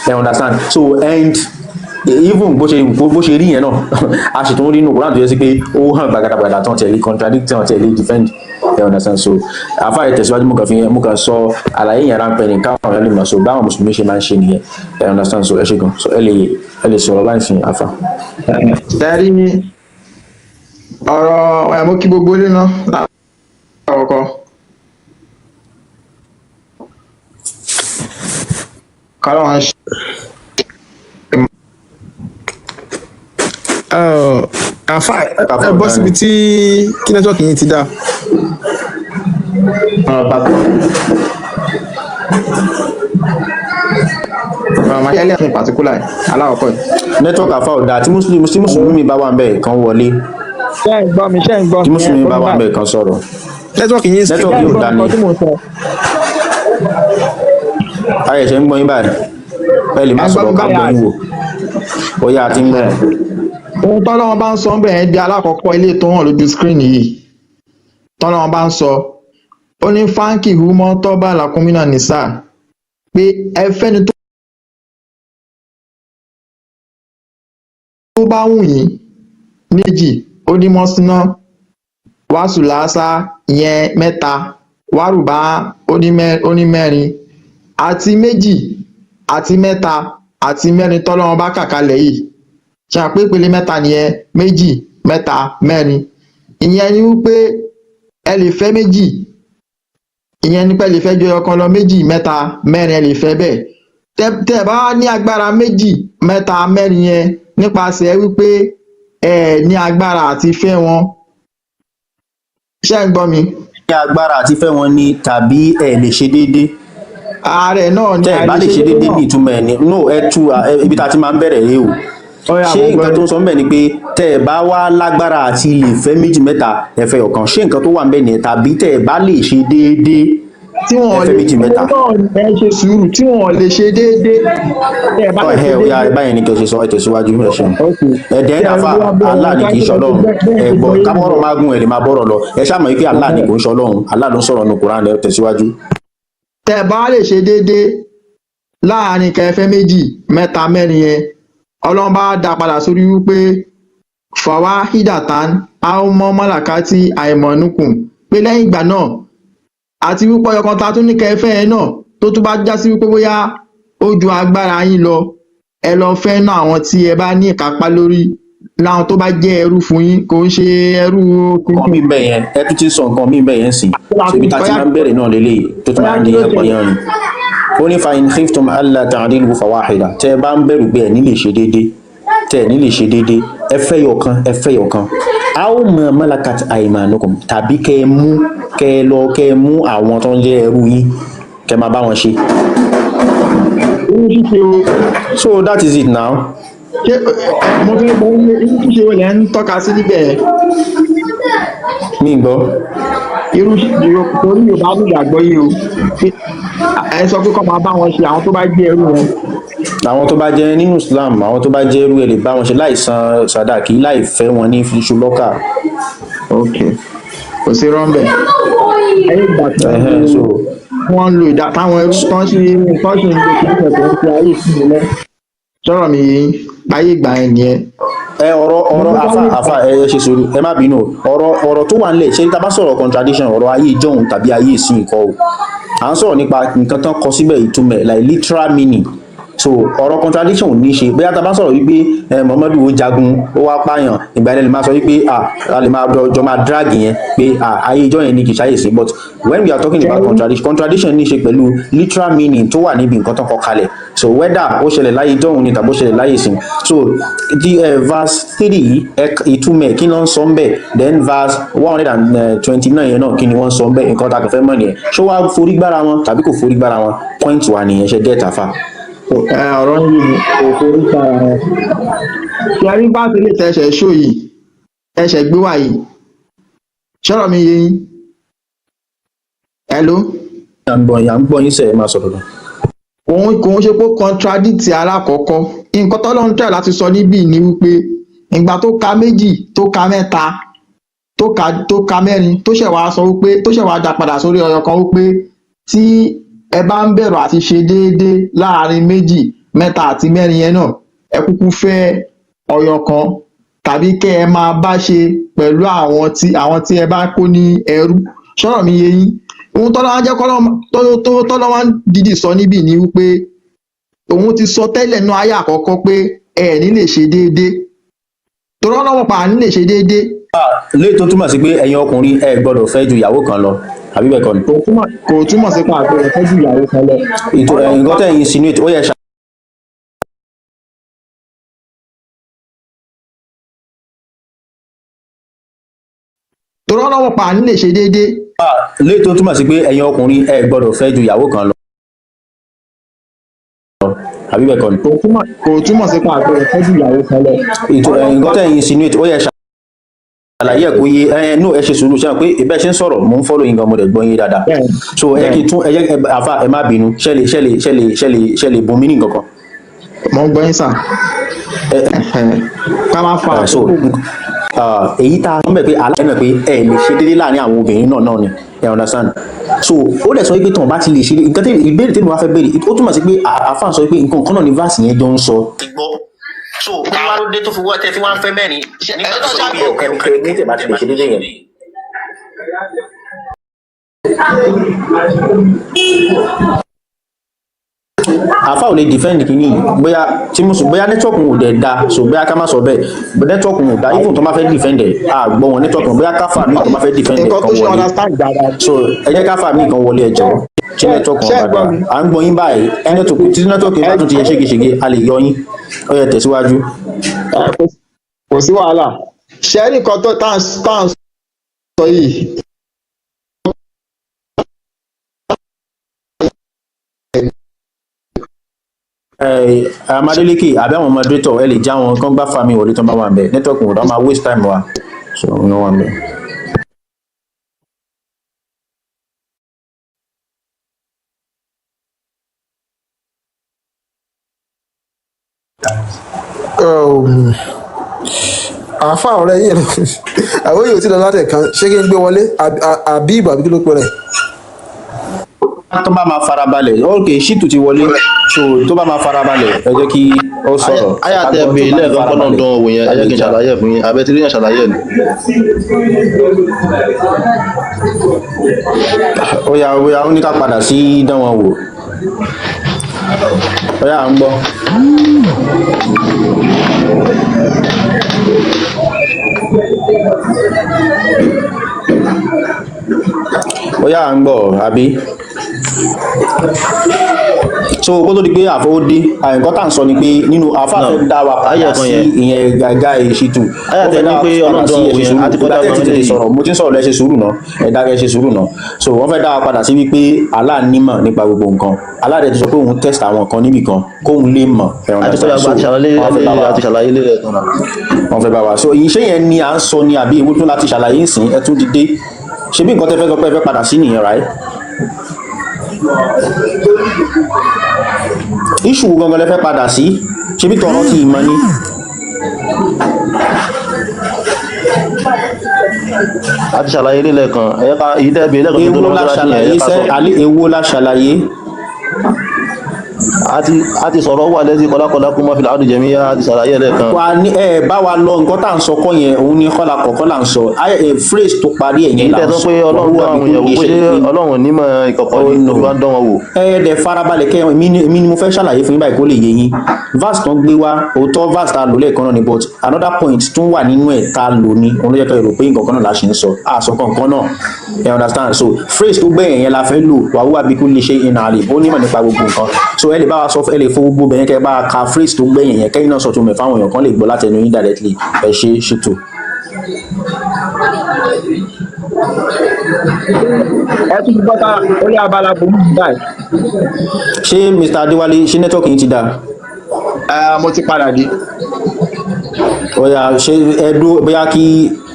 ẹ understand so and even bó ṣe rí yẹn náà a sì tún rí inú Quran tó yẹ sí pé ó hàn gbàgàdàgbàdà tán tẹ̀lé contradict tán tẹ̀lé defend ẹ understand so àfáà tẹ̀síwájú mo kàn sọ àlàyé yẹn ráńpẹ́ ní káwọn ẹlẹ́mì náà so báwọn mùsùlùmí ṣe máa ń ṣe nìyẹn ẹ understand so ẹ ṣe gan so ẹ lè sọ̀rọ̀ báyìí sí àfáà. tẹ́rí ọ̀rọ̀ ẹ̀mú kí gbogbo ilé náà láàkọ́kọ́ kálọ̀ wọn ṣe. àfáà ẹ bọ́ síbi tí kí nẹ́tíwọ́ọ̀kì yìí ti dá. Mayele in particular aláwọ̀kọ́ yìí. Network àfáà ò dáa tí mùsùlùmí mi bá wà ń bẹ̀ kan wọlé. Ṣé ń gbọ́ mi? Tí mùsùlùmí bá wà ń bẹ̀ kan sọ̀rọ̀. Nẹ́tíwọ́ọ̀kì yìí ò dáa ni. Ayẹ̀ṣẹ̀ ń gbọ́ yín báyìí. Ẹ lè má sọ̀rọ̀ ká gbọ́ yín wò. Ó yá àti ń bẹ̀rẹ̀. Ohun tọ́lọ́wọ́n bá ń sọ ń bẹ̀rẹ̀ di alákọ̀ọ́kọ́ ilé tó hàn lójú screen yìí. Tọ́lọ́wọ́n bá ń sọ ó ní fáńkì húmọ́ tọ́ba làkúnmínà nìsà pé ẹfẹ́ni tó bá wù yín méjì ó ní mọ́síná wàásùlásá ìyẹn mẹ́ta wárùbá ó ní mẹ́rin àti méjì àti mẹ́ta àti mẹ́rin tọ́lọ́wọ́n bá kàkalẹ̀ yìí ṣe àpépele mẹ́ta nìyẹn méjì mẹ́ta mẹ́rin ìyẹn ni wípé ẹ lè fẹ́ méjì ìyẹn nípa ẹ lè fẹ́ ju ọ̀kan lọ méjì mẹ́ta mẹ́rin ẹ lè fẹ́ bẹ́ẹ̀ tẹ́ bá ní agbára méjì mẹ́ta mẹ́rin yẹn nípasẹ̀ wípé ẹ ní agbára àti fẹ́ wọn ṣé ń gbọ́ mi. ní agbára àti fẹ́ wọn ni tàbí ẹ lè ṣe déédéé. ààrẹ náà ní tẹ́ ẹ bá lè ṣe déédéé ní ìtumọ̀ ẹ̀ ní no ẹ tú ibi tá a ti máa ń bẹ̀rẹ̀ rèé o ṣé nǹkan tó ń sọ ń bẹ̀ ni pé tẹ́ ẹ bá wá lágbára àti lè fẹ́ méjì mẹ́ta ẹ fẹ́ ọ̀kan ṣé nǹkan tó wà ń bẹ̀ nìyẹn tàbí tẹ́ ẹ bá lè ṣe déédéé tí wọn ẹ lè fẹ́ méjì mẹ́ta. ẹ ṣe sùúrù tí wọn lè ṣe déédéé tẹ ẹ bá lè ṣe ya déédéé. báyìí ní kí ẹ ṣe sọ ẹ tẹ̀síwájú ẹ ṣeun. Okay. ẹ̀dẹ̀ Tí ẹ afa wá bẹ̀rẹ̀ Allah ni kì í kájọ ṣọlọ́run bẹ́ẹ̀ ẹ ti gbọ́ gbọ́ yé kámọ́rọ̀ nìyẹn. máa gún ẹ̀ lè máa bọ́rọ̀ lọ ẹ ṣáà mọ̀ wípé Allah ni kò ń ṣọlọ́run Allah ló ń sọ̀rọ̀ nù Quran ẹ tẹ̀síwájú. Tẹ ẹ bá lè ṣe déédéé láàrin kẹfẹ́ méjì mẹ́ta mẹ́rin yẹn ọlọ́run bá dá padà sórí wípé fàwa hídàtán àmọ́ mọ́làkátì àìmọ̀nùkùn pé lẹ́yìn ìgbà náà àti wípé ọkàn ta tún ní kẹfẹ́ yẹn náà tó tún bá já sí wípé bóyá ó ju agbára yín lọ ẹ lọ fẹ́ náà àwọn tí ẹ bá ní ìkápá lórí láwọn tó bá jẹ́ ẹrú fún yín kò ń ṣe ẹrú nǹkan mi bẹ́ẹ̀ yẹn ẹ tún ti sọ nǹkan mi bẹ́ẹ̀ yẹn sì ṣèbí tá a ti máa ń bẹ̀rẹ̀ náà lélẹ́yìí tó tún máa ń di ẹ̀pọ̀ yẹn rìn. ó ní fa in khiftum alla ta'dilu fawahida tẹ ẹ bá ń bẹ̀rù pé ẹ ní lè ṣe déédéé tẹ ẹ ní lè ṣe déédéé ẹ fẹ́ yọ̀kan aw ma malakat aymanukum tàbí kẹ ẹ mú àwọn tó ń jẹ́ ẹrú yín kẹ máa bá wọn ṣe. So that is it now. ṣé mo fẹ́ gbọ́ irú ṣíṣe wo lẹ́ ń tọ́ka sí níbẹ̀ mi gbọ́. irú torí Yorùbá ní ìgbàgbọ́ yìí o ẹ sọ pé kọ́ máa bá wọn ṣe àwọn tó bá jẹ́ ẹrú wọn. àwọn tó bá jẹ́ nínú Islam àwọn tó bá jẹ́ ẹrú ẹ lè bá wọn ṣe láì san sàdáàkì láì fẹ́ wọn ní iṣu lọ́kà. ok kò sí rọ́ńbẹ̀ ayé ìgbà tí wọ́n ń lo ìdá táwọn ẹrú tán ṣe ń lo kí nígbà tó ń fi ayé ìsinmi lẹ́ sọ̀rọ̀ mi yìí ayé ìgbà yẹn nìyẹn. ọ̀rọ̀ àfa ẹ ṣe sùúrù ẹ má bínú ọ̀rọ̀ tó wà nílẹ̀ ṣe tá bá sọ̀rọ̀ contradiction ọ̀rọ̀ ayé ìjọhún tàbí ayé ìsìn ìkọ́ o à ń sọ̀rọ̀ nípa nǹkan tán kọ síbẹ̀ ìtumọ̀ like literal meaning so ọ̀rọ̀ contradiction ò ní ṣe bóyá tá a bá sọ̀rọ̀ wípé Muhammadu ó jagun ó wá pààyàn ìgbà yẹn lè máa sọ wípé a lè máa jọ máa drag yẹn pé ayé ìjọ yẹn ní kì í ṣàyè sí but when we are talking about contradiction ní ṣe pẹ̀lú literal meaning tó wà níbi nǹkan tó kọ kalẹ̀ so whether ó ṣẹlẹ̀ láyé ìjọ òun ni tàbí ó ṣẹlẹ̀ láyé ìsìn so the verse 3 ìtumọ̀ kí ló ń sọ ń bẹ̀ then verse 129 yẹn náà kí ni wọ́n sọ ń bẹ̀ nǹkan tá a kàn fẹ́ mọ̀ nìyẹn ṣó wá forí gbára wọn tàbí kò forí gbára wọn point wà nìyẹn ṣe get àfà. ọ̀rọ̀ yìí kò forí sára wọn ṣe rí bá ti lè tẹ̀sẹ̀ ṣó yìí ẹsẹ̀ gbé wà yìí ṣọ́rọ̀ mi yé yín hello. à ń gbọ́ yín sẹ́ẹ̀ máa sọ̀rọ̀ lọ. òun kò ń ṣe pé contradict alákọ̀ọ́kọ́ nǹkan tọ́lọ́run tẹ̀ láti sọ níbí ni wípé ìgbà tó ka méjì tó ka mẹ́ta tó ka mẹ́rin tó ṣẹ̀ wá sọ wípé tó ṣẹ̀ wá dá padà sórí ọyọ kan wípé tí ẹ bá ń bẹ̀rù àti ṣe déédéé láàrin méjì mẹ́ta àti mẹ́rin yẹn náà ẹ kúkú fẹ́ ọyọ kan tàbí kẹ́ ẹ máa bá ṣe pẹ̀lú àwọn tí ẹ bá kó ní ẹrú ṣọ́rọ̀ mi yé yín ohun tọ́lọ́wọ́ jẹ́ tọ́lọ́wọ́ dídì sọ níbí ni wípé òun ti sọ tẹ́lẹ̀ náà ayé àkọ́kọ́ pé ẹ ní lè ṣe déédéé torí ọlọ́wọ́ pa ní lè ṣe déédéé. léyìí tó túmọ̀ sí pé ẹ̀yin ọkùnrin ẹ gbọ́dọ̀ fẹ́ ju ìyàwó kan lọ àbí bẹ́ẹ̀ kọ́ ni. kò túmọ̀ sí pé àgbẹ̀rẹ̀ fẹ́ ju ìyàwó kan lọ. nǹkan tẹ̀ insinuate ó yẹ ṣá. torí ọlọ́wọ́ pa ní lè ṣe déédéé. léyìí tó túmọ̀ sí pé ẹ̀yin ọkùnrin ẹ gbọ́dọ̀ fẹ́ ju ìyàwó kan lọ àbí bẹ́ẹ̀ kọ́ ni. kò túmọ̀ sí pé àgbẹ̀rẹ̀ fẹ́ ju ìyàwó kan lọ. nǹkan tẹ̀ insinuate ó yẹ ṣá. àlàyé ẹ̀kọ́ yé no ẹ ṣe sùúrù ṣe pé ìbẹ́ ṣe ń sọ̀rọ̀ mò ń fọ́lọ̀ yín gan mo dẹ̀ gbọ́ yín dáadáa so ẹ kí tún ẹ àfa ẹ má bínú ṣẹlẹ̀ bomi ní nǹkan kan. mo ń gbọ́ yín sà. ká má fa èyí tá a sọ mẹ́ pé aláìsàn mẹ́ pé ẹ lè ṣe déédéé láàrin àwọn obìnrin náà ni ẹ understand so ó dẹ̀ sọ pé tàn bá ti lè ṣe nǹkan tí ìbéèrè tí mo wá fẹ́ béèrè ó túmọ̀ sí pé àfa sọ pé nǹkan kan náà ni verse yẹn jọ ń sọ. so káwá ló dé tó fi wọ́ tẹ́ fi wá ń fẹ́ mẹ́rin nígbà tó sọ pé ẹ̀kẹ́ ní tẹ̀ bá ti lè ṣe déédéé yẹn. àfa ò lè defend kìíní bóyá tí mo sọ bóyá network ò dẹ̀ da so bóyá ká má sọ bẹ́ẹ̀ but network ò da even tó má fẹ́ defend ẹ̀ gbọ́ wọn network ò bóyá káfà mi tó má fẹ́ defend ẹ̀ kan wọlé so ẹ jẹ́ káfà mi kan wọlé ẹ̀jọ̀ tí network wọn bá da à ń gbọ́ yín báyìí tí network yẹn bá tún ti yẹ ségesège a lè yọ yín ó yẹ tẹ̀síwájú. kò sí wàhálà ṣẹ́ẹ́rì kan tó tá à ń sọ yìí. Amadeleke àbí àwọn moderator ẹ lè já wọn kán gbá fami wọlé tó bá wà ń bẹ network wọn dá máa waste time wa so wọn wà ń bẹ. àáfà ọ̀rẹ́ yìí àwọn yóò ti lọ látẹ̀ kan ṣé kí n gbé wọlé àbí ìbò àbí kí ló pẹ́ rẹ̀. tó bá máa farabalẹ̀ ok ṣìtù ti wọlé so tó bá máa farabalẹ̀ ẹ jẹ́ kí ó sọ̀rọ̀. ayàtẹ̀ bèè lẹ́ẹ̀kan kọ́nà dán owó yẹn ẹ jẹ́ kí n ṣàlàyé fún yín abẹ́ tí rí yẹn ṣàlàyé ni. ó yá ó ní ká padà sí dán wọn wò ó yá à ń gbọ́. ó yá à ń gbọ́ àbí so kó tó di pé àfọwọ́dé nǹkan tá à ń sọ ni pé nínú àfáàfẹ́ dá wa padà sí ìyẹn gàgà ìṣètò ayàtẹ̀ ní pé ọlọ́dún òun yẹn àti kọ́dà kan tètè sọ̀rọ̀ mo ti ń sọ̀rọ̀ lẹ́ṣẹ̀ sùúrù náà ẹ̀dá kẹ́ ṣe sùúrù náà so wọ́n fẹ́ dá wa padà sí wípé Allah nímọ̀ nípa gbogbo nǹkan Allah dẹ̀ ti sọ pé òun test àwọn kan níbì kan kóun lè mọ̀ àti ṣàlàyé lé rẹ̀ tán náà. wọ́n fẹ́ bá wa so iṣẹ́ yẹn ni à ń sọ ni àbí ewu tún láti ṣàlàyé ìsìn ẹ tún dìde ṣe bí nǹkan tẹ́ fẹ́ sọ pé ẹ fẹ́ padà sí nìyẹn right iṣu gangan lẹ fẹ́ padà sí ṣe bí tọrọ ti ìmọ̀ ni àti ṣàlàyé lé lẹ́ẹ̀kan ẹ̀yẹ́ká èyí tẹ́ bèè lẹ́ẹ̀kan tó lọ́wọ́ èwo la ṣàlàyé àti sọ̀rọ̀ wà lẹ́sí kọlákọlá kó mọ́ fi láàrín jẹmíyà àti ṣàlàyé lẹ́ẹ̀kan wà ní bá wa lọ nǹkan tá à ń sọ kọ́ yẹn òun ní kọ́lá kọ̀ọ̀kan là ń sọ phrase tó parí ẹ̀yẹn là ń sọ ọlọ́run dán àwọn èèyàn wò pé ọlọ́run nímọ̀ ìkọ̀kọ̀ ní wá dán wọn wò. ẹ̀ẹ́dẹ̀ farabalẹ̀ kẹ́ èmi ni mo fẹ́ ṣàlàyé fún yín báyìí kó lè yé yín verse tán gbé wá òótọ́ verse tá a lò lẹ́ẹ̀kan náà ni but another point tún wà nínú ẹ̀ tá a lò ní òun ló yẹ ká rò pé nǹkan kan náà la ṣe ń sọ àṣọ kankan náà ẹ understand so phrase tó gbẹ̀yìn yẹn la fẹ́ lò wà wúwà bí kò lè ṣe ìnà àlè ó nímọ̀ nípa gbogbo nǹkan so ẹ lè bá wa sọ ẹ lè fún gbogbo bẹ̀yẹn kẹ́ bá ka phrase tó gbẹ̀yìn yẹn kẹ́yìn náà sọ tó mẹ́ fáwọn èèyàn kan lè gbọ́ látẹnu yín directly ẹ ṣe ṣètò. ẹ tún ti bọ́ta orí abala bòmú báyìí. ṣé Mr. Adéwálé ṣé nẹ́tọ́ọ̀kì yín ti dáa. mo ti padà dé. ọ̀yà ṣe ẹdú bóyá kí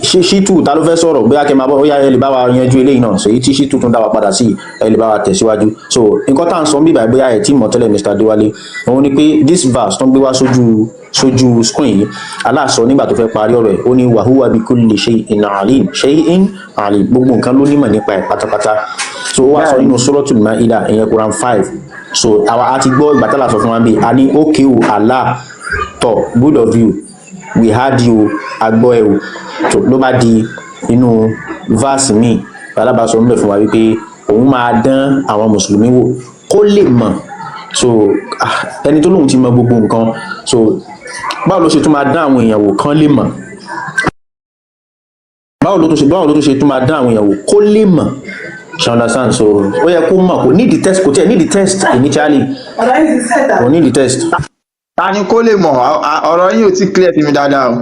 ṣítù ta ló fẹ́ sọ̀rọ̀ bóyá kí n máa bọ́ bóyá ẹ lè bá wa yanjú eléyìí náà ṣèyí tí ṣítù tún dá wa padà sí ẹ lè bá wa tẹ̀síwájú so nǹkan tá à ń sọ bíbá bóyá ẹ̀ tí mọ̀ tẹ́lẹ̀ Mr. Adéwálé òun ni pé this verse tó ń gbé wá sójú screen yìí Allah sọ nígbà tó fẹ́ parí ọ̀rọ̀ ẹ̀ ó ní wa huwa bi kulli shay'in alim gbogbo nǹkan ló nímọ̀ nípa ẹ̀ pátápátá so ó wá sọ nínú Suratul Ma'idah ìyẹn Quran 5 so àwa a ti gbọ́ ìgbà tálà sọ fún wa bí a ní okay o Allah tọ̀ good of you we heard you agbọ́ ẹ̀ o tó ló bá di inú verse míì alábàásọ ń bẹ̀ fún wa wípé òun máa dán àwọn mùsùlùmí wò kó lè mọ̀ so ẹni tó lóun ti mọ gbogbo nǹkan so báwo ló ṣe tún máa dán àwọn èèyàn wò kán lè mọ̀ báwo ló tún ṣe tún máa dán àwọn èèyàn wò kó lè mọ̀ ṣe understand so ó yẹ kó mọ̀ kò need the test kò tiẹ̀ need the test initially kò need the test. ta ni kó lè mọ̀ ọ̀rọ̀ yín ò tí clear fi mi dáadáa o.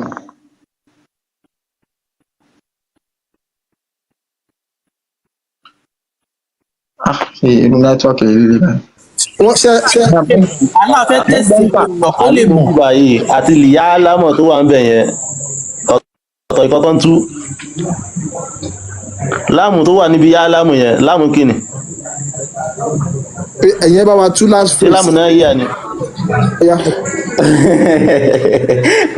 irú nẹ́tíwọ́ọ̀kì yìí rí báyìí. wọ́n ṣe aláfẹ́ tẹ́sí ìgbìmọ̀ kó lè mọ̀. àlùkò báyìí àti lìyá lámọ̀ tó wà ń bẹ̀ yẹn ọ̀tọ̀ ìkọ́kọ́ ń tú láàmù tó wà níbi yá láàmù yẹn láàmù kìíní. ẹ̀yẹ́ bá wa tú last phrase. ṣé láàmù náà yíyà ni.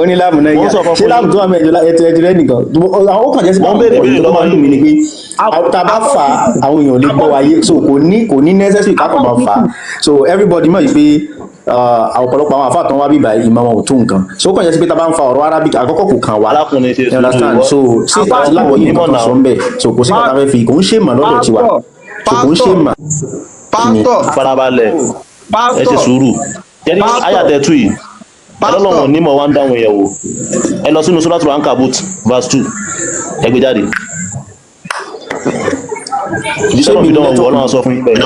ó ní láàmù náà yíyà ṣé láàmù tó wà mẹ́jọ ẹtì rẹ nìkan àwọn kan jẹ́ sí wọ́n béèrè béèrè lọ́wọ́ yìí ni pé tá a bá fà á àwọn èèyàn lè gbọ́ wáyé so kò ní necessary kákan máa fà á so everybody mọ̀ yìí pé ọ̀pọ̀lọpọ̀ àwọn àfáà tán wá bíbá ìmọ̀ wọn ò tó nǹkan so ó kàn jẹ́ sí pé tá a bá ń fa ọ̀rọ̀ Arabic àkọ́kọ́ kò kàn wá understand so sí láwọ̀ yìí nǹkan sọ ń bẹ̀ so kò sí nǹkan tá a fẹ́ fi kò ń ṣe mà lọ́dọ̀ tiwa so kò ń ṣe mà. farabalẹ̀ ẹ ṣe sùúrù jẹ́ni ayàtẹ̀tù yìí ọlọ́run onímọ̀ wá ń dáhùn ìyẹ̀wò ẹ lọ sínú Suratul Ankabut verse 2 ẹ gbé jáde ìdíṣẹ́ mi dánwò ọlọ́run sọ fún yín bẹ́ẹ̀.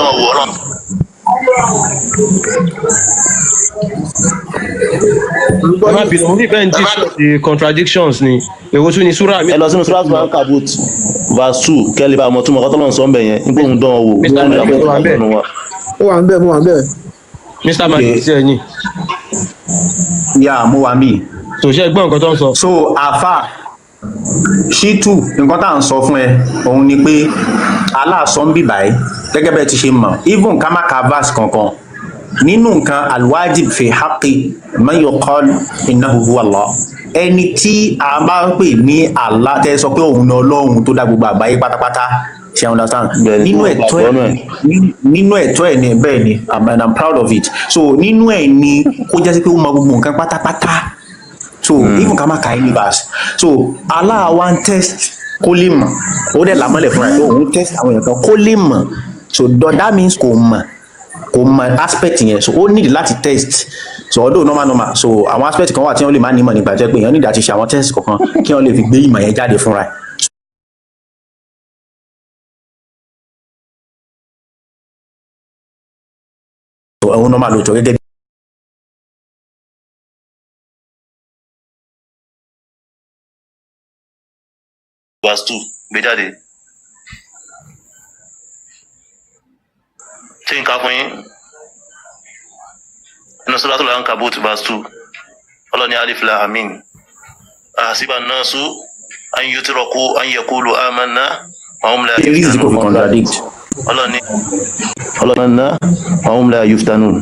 ẹ má bínú ní bẹ́ẹ̀ ń jí sọ́ọ̀tì contradictions ni èwo tún ni súrà mi. ẹ lọ sínú Suratul Ankabut verse 2 kẹ́lẹ́ bá ọmọ túmọ̀ kọ́tọ́lọ́run sọ ń bẹ̀ yẹn nígbà òun dánwò ó wà ń bẹ̀ mo wà ń bẹ̀. Mr. Maki ṣe ẹ̀yìn. ya mo wà mí. tó ṣe gbọ́n nǹkan tó ń sọ. so àfà ṣítù nǹkan tá à ń sọ fún ẹ òun ni pé aláàsọ ń bì báyìí gẹ́gẹ́ bẹ́ẹ̀ ti ṣe mọ̀ even ká má ka verse kankan nínú nǹkan alwajib fi haqqi man yuqal innahu huwa Allah ẹni tí a bá ń pè ní Allah tẹ́ sọ pé òun ni Ọlọ́run tó dá gbogbo àgbáyé pátápátá ṣe understand nínú ẹ̀tọ́ ẹ̀ ní bẹ́ẹ̀ ni and I'm proud of it so nínú ẹ̀ ni kó jẹ́ sí pé ó mọ gbogbo nǹkan pátápátá so even ká má ka universe so Allah wa ń test kó lè mọ̀ ó dẹ̀ làmọ́lẹ̀ fúnra ẹ̀ òun test àwọn èèyàn kan kó lè mọ̀ so that means kò mọ̀ aspect yẹn so ó need láti test so although normal so àwọn aspect kan wà tí wọ́n lè má nímọ̀ nígbà jẹ́ pé èèyàn need àti ṣe àwọn test kọ̀ọ̀kan kí wọ́n lè fi gbé ìmọ̀ yẹn jáde fúnra ẹ̀. so àwọn normal lóòótọ́ gẹ́gẹ́ bí. verse 2 gbé jáde ṣé nǹkan fún yín inú Suratul Ankabut verse 2 ọlọ́ni alif lam mim ahasiba an-nasu an yutraku an yaqulu amanna wa hum la yuftanun ọlọ́ni wa hum la yuftanun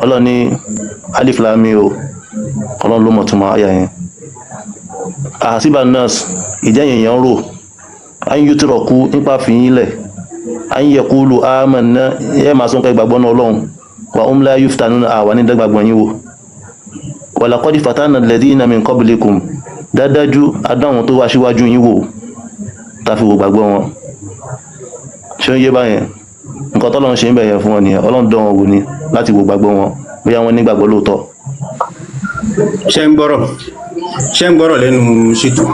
ọlọ́ni alif lam mim o ọlọ́ni ló mọ̀ tó máa yà yẹn ahasiba an-nas ìjẹ́yìn èèyàn rò an yutraku nípa fìyín lẹ̀ an yaqulu amanna yẹ́ máa sọ́nkẹ́ ìgbàgbọ́ náà Ọlọ́run wa hum la yuftanun àwà ní dẹ́gbàgbọ́n yín wò wa laqad fatanna alladhina min qablikum dádájú adáwọn tó wá síwájú yín wò tàfi wò gbàgbọ́ wọn ṣé ń yé báyẹn nǹkan tọ́lọ́run ṣe ń bẹ̀yẹn fún wọn nìyẹn Ọlọ́run dán wọn wò ní láti wò gbàgbọ́ wọn bóyá wọn nígbàgbọ́ lóòótọ́. ṣé ń gbọ́rọ̀ lẹ́nu ṣètò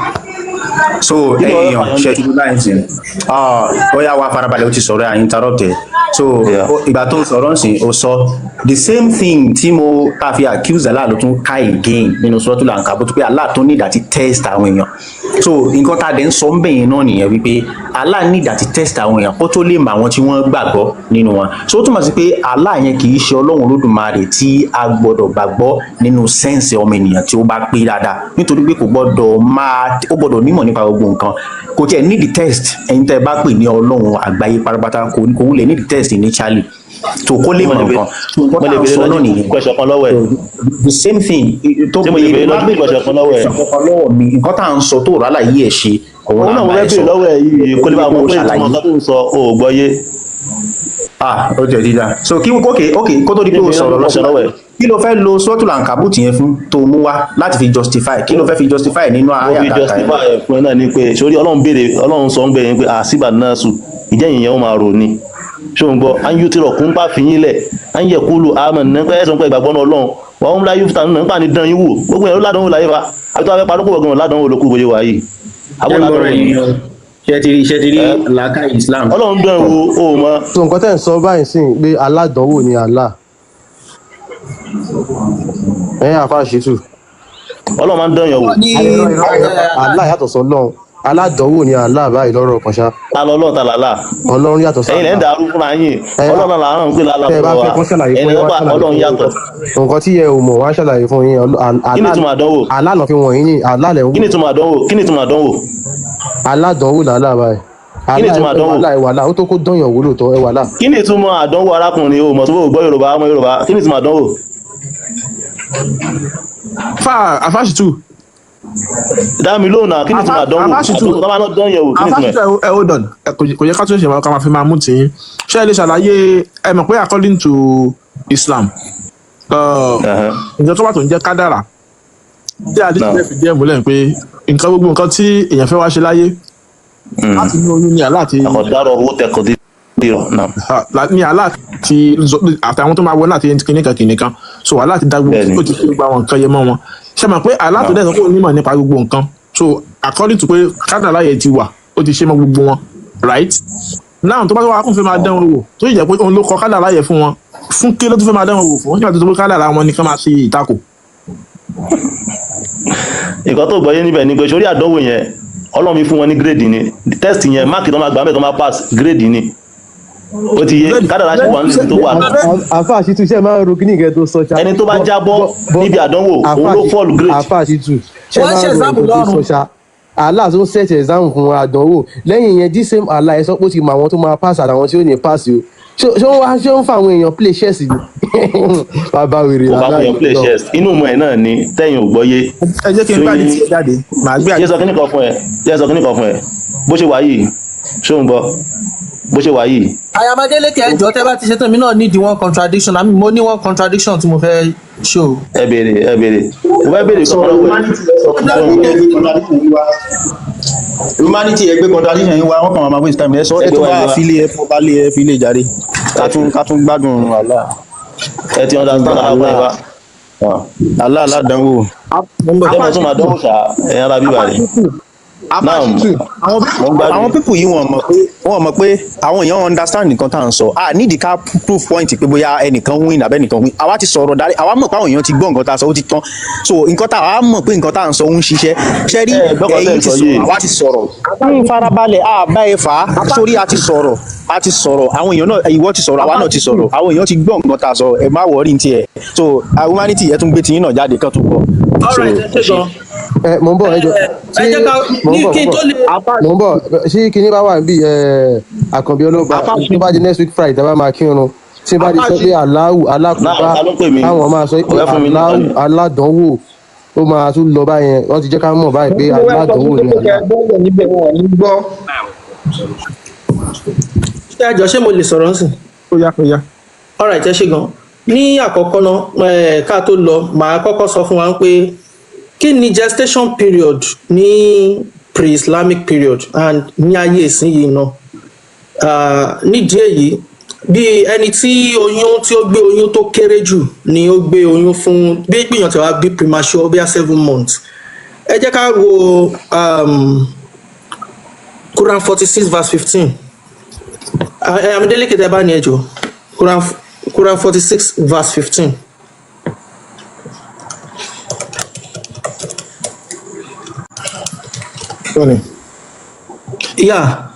so èèyàn ṣe ti láì sí bóyá wa farabalẹ̀ ó ti sọ̀rọ̀ à interrupt ẹ̀ so ìgbà tó sọ̀rọ̀ ń sìn ó sọ the same thing tí mo ká fi accuse Allah ló tún ká again nínú Suratul Ankabut pé Allah tó need àti test àwọn èèyàn so nǹkan tá a dẹ̀ ń sọ ń bẹ̀yẹn náà nìyẹn wípé Allah need àti test àwọn èèyàn kó tó lè mọ àwọn tí wọ́n gbàgbọ́ nínú wọn so ó túmọ̀ sí pé Allah yẹn kì í ṣe Ọlọ́run Olódùmarè tí a gbọ́dọ̀ gbàgbọ́ nínú sẹ́ǹsì ọmọ ènìyàn tí ó bá pé dáadáa nítorí pé kò gbọ́dọ̀ nímọ̀ nípa gbogbo nǹkan kò tiẹ̀ need the test ẹ̀yin tẹ́ ẹ bá pè ní Ọlọ́run àgbáyé pátápátá kò wúlẹ̀ need the test initially tó kó lè mọ̀ nǹkan tó kọ́ tá sọ náà nìyẹn the same thing tó pé lọ́wọ́ mi nǹkan tá à ń sọ tó rà láyé ẹ̀ ṣe òun náà bá ẹ sọ lọ́wọ́ ẹ̀ yìí kó lè bá wọn pé ìtumọ̀ tó ń sọ ò gbọ́yé. ó jẹ́ dídá so kí kó tó di pé o sọ̀rọ̀ lọ́wọ́ ẹ̀ kí ló fẹ́ lo Suratul Ankabut yẹn fún tó mú wá láti fi justify kí ló fẹ́ fi justify nínú àyà kàkà ẹ̀. mo fi justify ẹ̀ fún ẹ náà ni pé sórí Ọlọ́run sọ ń bẹ̀ yẹn pé àṣìbà náà sùn ìjẹ́yìn yẹn ó máa rò ní ṣóńgbọ́ ayú tí rọ̀kún bá fi yín lẹ̀ ayé kúlù àmọ̀ nípa ẹ̀sùn pé ìgbàgbọ́ náà Ọlọ́run wà ó ń láyé fúta nínú nípa ní dán yín wò gbogbo ẹ̀rọ ládánwò láyé fa àti wàá fẹ́ parọ́ pọ̀ gan ládánwò lókù bóyá wà yìí. ṣe ti rí làákà Islam. Ọlọ́run dán wo ó mọ. so nǹkan tẹ́ ń sọ báyìí sí pé aládánwò ni Allah àfáàṣìtù Ọlọ́run máa ń dán yàn wò. Allah yàtọ̀ sọ Ọlọ́run aládánwò ni Allah báyìí lọ́rọ̀ kan ṣá. Ọlọ́run ta làlá. Ọlọ́run yàtọ̀ sí. ẹ̀yin lẹ́yìn dàrú fúnra yín Ọlọ́run là ń pè lálá fún wa ẹni ọba Ọlọ́run yàtọ̀. nǹkan tí ẹ ò mọ̀ wá ṣàlàyé fún yín. kí ni ìtumọ̀ àdánwò. Allah náà fi wọ̀nyí ní Allah lẹ̀ ń wò. kí ni ìtumọ̀ àdánwò. aládánwò làlá báyìí. kí ni ìtumọ̀ àdánwò. wàhálà ó tó kó dányàn wò lóòótọ́ ẹ wàhálà. kí ni ìtumọ̀ àdánwò arákùnrin o mọ̀ tó gbọ́ Yorùbá ọmọ Yorùbá kí ni ìtumọ̀ àdánwò. àfáàṣìtù dámi lóhùn náà kí ni ìtumọ̀ àdánwò àdánwò tó bá náà dán yẹ̀ wò kí ni ìtumọ̀ ẹ̀. ẹ hold on kò yẹ ká tó ṣe ká máa fi máa mú tì í ṣé ẹ lè ṣàlàyé ẹ mọ̀ pé according to Islam nǹkan tó bá tó ń jẹ́ kádàrà tí àdéhùn fi díẹ̀ múlẹ̀ pé gbogbo nǹkan tí èèyàn fẹ́ wá ṣe láyé láti ní oyún ní aláàtì. àkọ́dárọ̀ owó tẹ̀kọ̀ dé ní aláàtì àtàwọn tó máa wọ láti kìnìkan so aláàtì dá gbogbo ó ti fi gba àwọn nǹkan yẹn mọ́ wọn ṣe mọ̀ pé aláàtì dẹ̀ sọ pé onímọ̀ nípa gbogbo nǹkan so according to pé kádàrá yẹn ti wà ó ti ṣe mọ́ gbogbo wọn right now tó bá tó wà kó fẹ́ máa dán wọn wò tó yẹ pé òun ló kọ kádàrá yẹn fún wọn fún kí ló tó fẹ́ máa dán wọn wò fún wọn ṣe àti tó pé kádàrá wọn ni ká máa ṣe ìtakò. nǹkan tó gbọ́yé níbẹ̀ ni pé sórí àdánwò yẹn Ọlọ́run mi fún wọn ní gírèdì ni test yẹn máàkì tó máa gbà mẹ́tọ́ máa pass gírèdì ni ó ti yé kádàrá ṣe wà níbi tó wà. àfáàṣìtù iṣẹ́ máa ń ro kíní ìkẹ́ tó sọ ṣá. ẹni tó bá jábọ́ níbi àdánwò òun ló fall grade. àfáàṣìtù iṣẹ́ máa ń ro kíní tó sọ ṣá. Allah tó set exam fún àdánwò lẹ́yìn yẹn this same Allah ẹ sọ pé ó ti mọ àwọn tó máa pass àtàwọn tí ó ní pass o ṣé ó ń fa àwọn èèyàn play chess bàbá wèrè kò bá mú yẹn play chess inú mọ̀ ẹ̀ náà ni tẹ́yìn ò gbọ́yé. ẹ jẹ́ kí n gbàdí tí ẹ jáde màá gbé jẹ́ sọ kíní kan fún ẹ bó ṣe wà yìí ṣó ń gbọ́ bó ṣe wà yìí. Ayamadele kẹjọ tẹ bá ti ṣe tán mi náà nídìí one contradiction àmì mo ní one contradiction tí mo fẹ́ show. ẹ béèrè mo fẹ́ béèrè kọ́ humanity ẹgbẹ́ contradiction yìí wá wọ́n kàn máa waste time ẹ sọ ẹ tó bá fílé jáde ká tún gbádùn àlá ẹ ti understand àwọn ìwà àlá aládánwò. tẹ́lẹ̀ tún máa dánwò ṣá ẹ̀yìn ara bíbá rẹ̀. àwọn pípù yìí wọ́n mọ̀ pé àwọn èèyàn understand nǹkan tá à ń sọ a nídìí ká proof point pé bóyá ẹnìkan win àbẹ́nìkan win àwa ti sọ̀rọ̀ dárí àwa mọ̀ pé àwọn èèyàn ti gbọ́ nǹkan tá a sọ ó ti tán so nǹkan tá àwa mọ̀ pé nǹkan tá à ń sọ ń ṣiṣẹ́ ṣẹ́rí ẹ̀yìn ti sọ̀rọ̀ àwa ti sọ̀rọ̀ farabalẹ̀ àbá ẹ̀ fà á sórí a ti sọ̀rọ̀ àwọn èèyàn náà ìwọ ti sọ̀rọ̀ àwa náà ti sọ̀rọ̀ àwọn èèyàn ti gbọ́ nǹkan tá a sọ ẹ má wọrí ní tiẹ̀ so humanity ẹ tún gbé tiyín náà jáde kán tó gbọ́. mo ń bọ̀ ẹjọ́ mo ń bọ̀ sí kinní bá wà níbí àkànbí ọlọ́ba tó bá di next week Friday bá máa kírun tí bá di sọ pé aláwù alákùnbá káwọn máa sọ pé aláwù aládánwò ó máa tún lọ báyẹn wọ́n ti jẹ́ ká mọ̀ báyìí pé aládánwò ni ṣé àjọ ṣé mo lè sọ̀rọ̀ nsìn. ó yá. alright ẹ ṣe gan ní àkọ́kọ́ náà ká tó lọ màá kọ́kọ́ sọ fún wa pé kí ni gestation period ní pre-Islamic period and ní ayé ìsinyìí náà nídìí èyí bí ẹni tí ó gbé oyún tó kéré jù ni ó gbé oyún fún bí ìpìyàn tí wàá bí premature bí i 7 months ẹ jẹ́ ká wo Quran 46 verse 15 Ayamadele kẹtẹ bá ní ẹjọ Quran 46 verse 15. Yeah.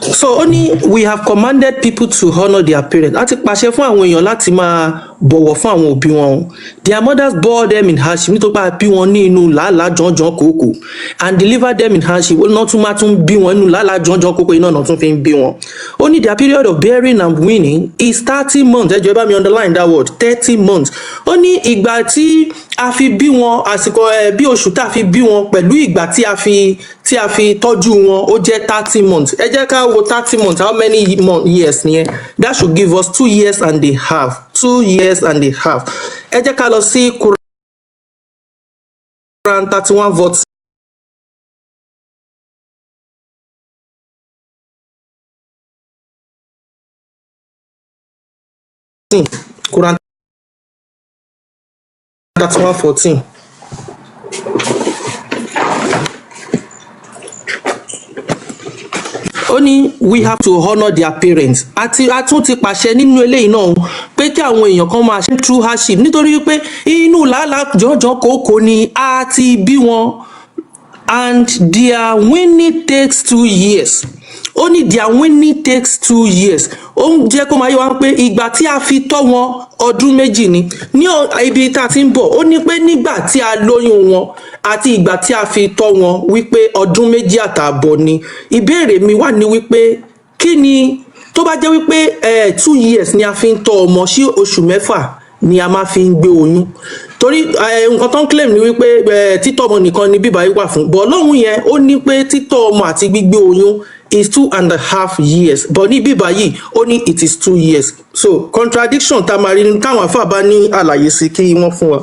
So only we have commanded people to honour their parents. Láti pàṣẹ fún àwọn èèyàn láti máa bọ̀wọ̀ fún àwọn òbí wọn. Their mothers bore them in hardship nítorí pé a bí wọn ní inú làálàá jọ̀njọ̀n kòókò and deliver them in hardship. Ó náà tún máa tún bí wọn inú làálàá jọ̀njọ̀n kòókò iná náà tún fi ń bí wọn. Only their period of bearing and winning is 30 months. Ẹ jọ̀ọ́ bá mi underline that word 30 months. Ó ní ìgbà tí a fi bí wọn àsìkò bí oṣù tá a fi bí wọn pẹ̀lú ìgbà tí a fi tọ́jú wọn ó jẹ́ 30 months. Ẹ jẹ́ ká wo 30 months how many years nìyẹn? That should give us 2 years and a half. 2 years and a half. Ẹ jẹ́ ká lọ sí Quran 31 verse. Quran 31:14. Ó ní we have to honour their parents àti a tún ti pàṣẹ nínú eléyìí náà pé kí àwọn èèyàn kan máa ṣe through hardship nítorí pé inú làálàá jọ̀njọ̀n kòókò ni a ti bí wọn and their winning takes 2 years. Ó ní their winning takes 2 years. Ó ń jẹ́ kó máa yé wa pé ìgbà tí a fi tọ́ wọn ọdún méjì ni ní ibi tá a ti ń bọ̀ ó ní pé nígbà tí a lóyún wọn àti ìgbà tí a fi tọ́ wọn wípé ọdún méjì àtààbọ̀ ni. Ìbéèrè mi wà ní wípé kí ni tó bá jẹ́ wípé 2 years ni a fi ń tọ́ ọmọ sí oṣù mẹ́fà ni a máa fi ń gbé oyún torí nǹkan tó ń claim ni wípé títọ́ ọmọ nìkan ni bíbá yìí wà fún bọ̀ lọ́hùn yẹn ó ní pé títọ́ ọmọ àti gbígbé oyún is 2.5 years but ní bíbá yìí ó ní it is 2 years so contradiction tá a máa rí ní káwọn àfáà bá ní àlàyé sí kí wọ́n fún wa.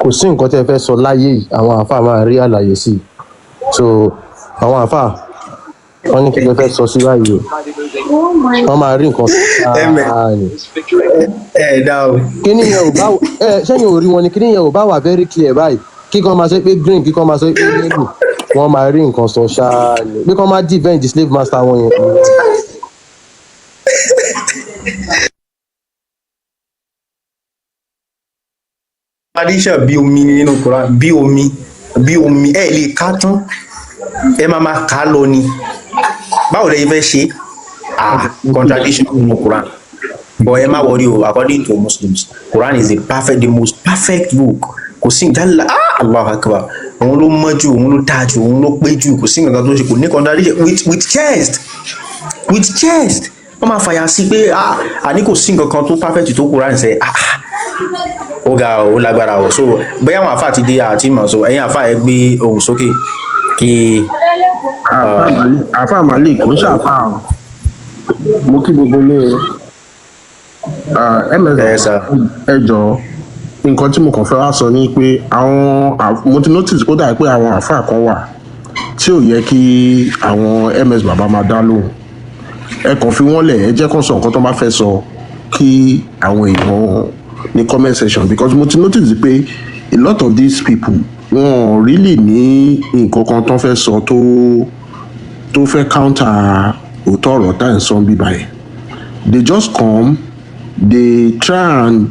kò sí nǹkan tẹ́ fẹ́ sọ láyé yìí àwọn àfáà máa rí àlàyé sí so àwọn àfáà wọ́n ní kí lè fẹ́ sọ sí báyìí o wọ́n máa rí nǹkan kíní yẹn ò bá sẹ́yìn ò rí wọn ni kíní yẹn ò bá wà very clear báyìí kíkan máa sọ pé green kíkan máa sọ pé yellow wọ́n máa rí nǹkan sọ ṣáá ni bí kan máa defend the slave master wọn yẹn. tradition bí omi nínú Quran bí omi ẹ lè ká tán ẹ máa kà á lọ ni báwo lẹ fẹ́ ṣe contradiction nínú Quran but ẹ má worry o according to Muslims Quran is the most perfect book kò sí ìjálá Allahu Akbar òun ló mọ́ jù òun ló dáa jù òun ló pé jù kò sí nǹkan tó ṣe kò ní contradiction with chest wọ́n máa fàyà sí pé àní kò sí nǹkan kan tó perfect tó Quran ṣe ó ga ó lágbára o. So bóyá àwọn àfáà ti dé àti mọ̀ so ẹ̀yin àfáà ẹ gbé ohùn sókè kí. àfáà Malik kò ń ṣàfáà mo kí gbogbo ilé ms ẹ jọ̀ọ́ nǹkan tí mo kàn fẹ́ wá sọ ni pé mo ti notice kó dà pé àwọn àfáà kan wà tí ò yẹ kí àwọn ms bàbá máa dá lóhùn ẹ kàn fi wọ́n lẹ̀ ẹ jẹ́ kó sọ nǹkan tó bá fẹ́ sọ kí àwọn èèyàn ní comment section because mo ti notice pé a lot of these people wọn really ní nǹkan kan tó fẹ́ sọ tó fẹ́ counter òótọ́ ọ̀rọ̀ tá à ń sọ bíbá ẹ̀ they just come they try and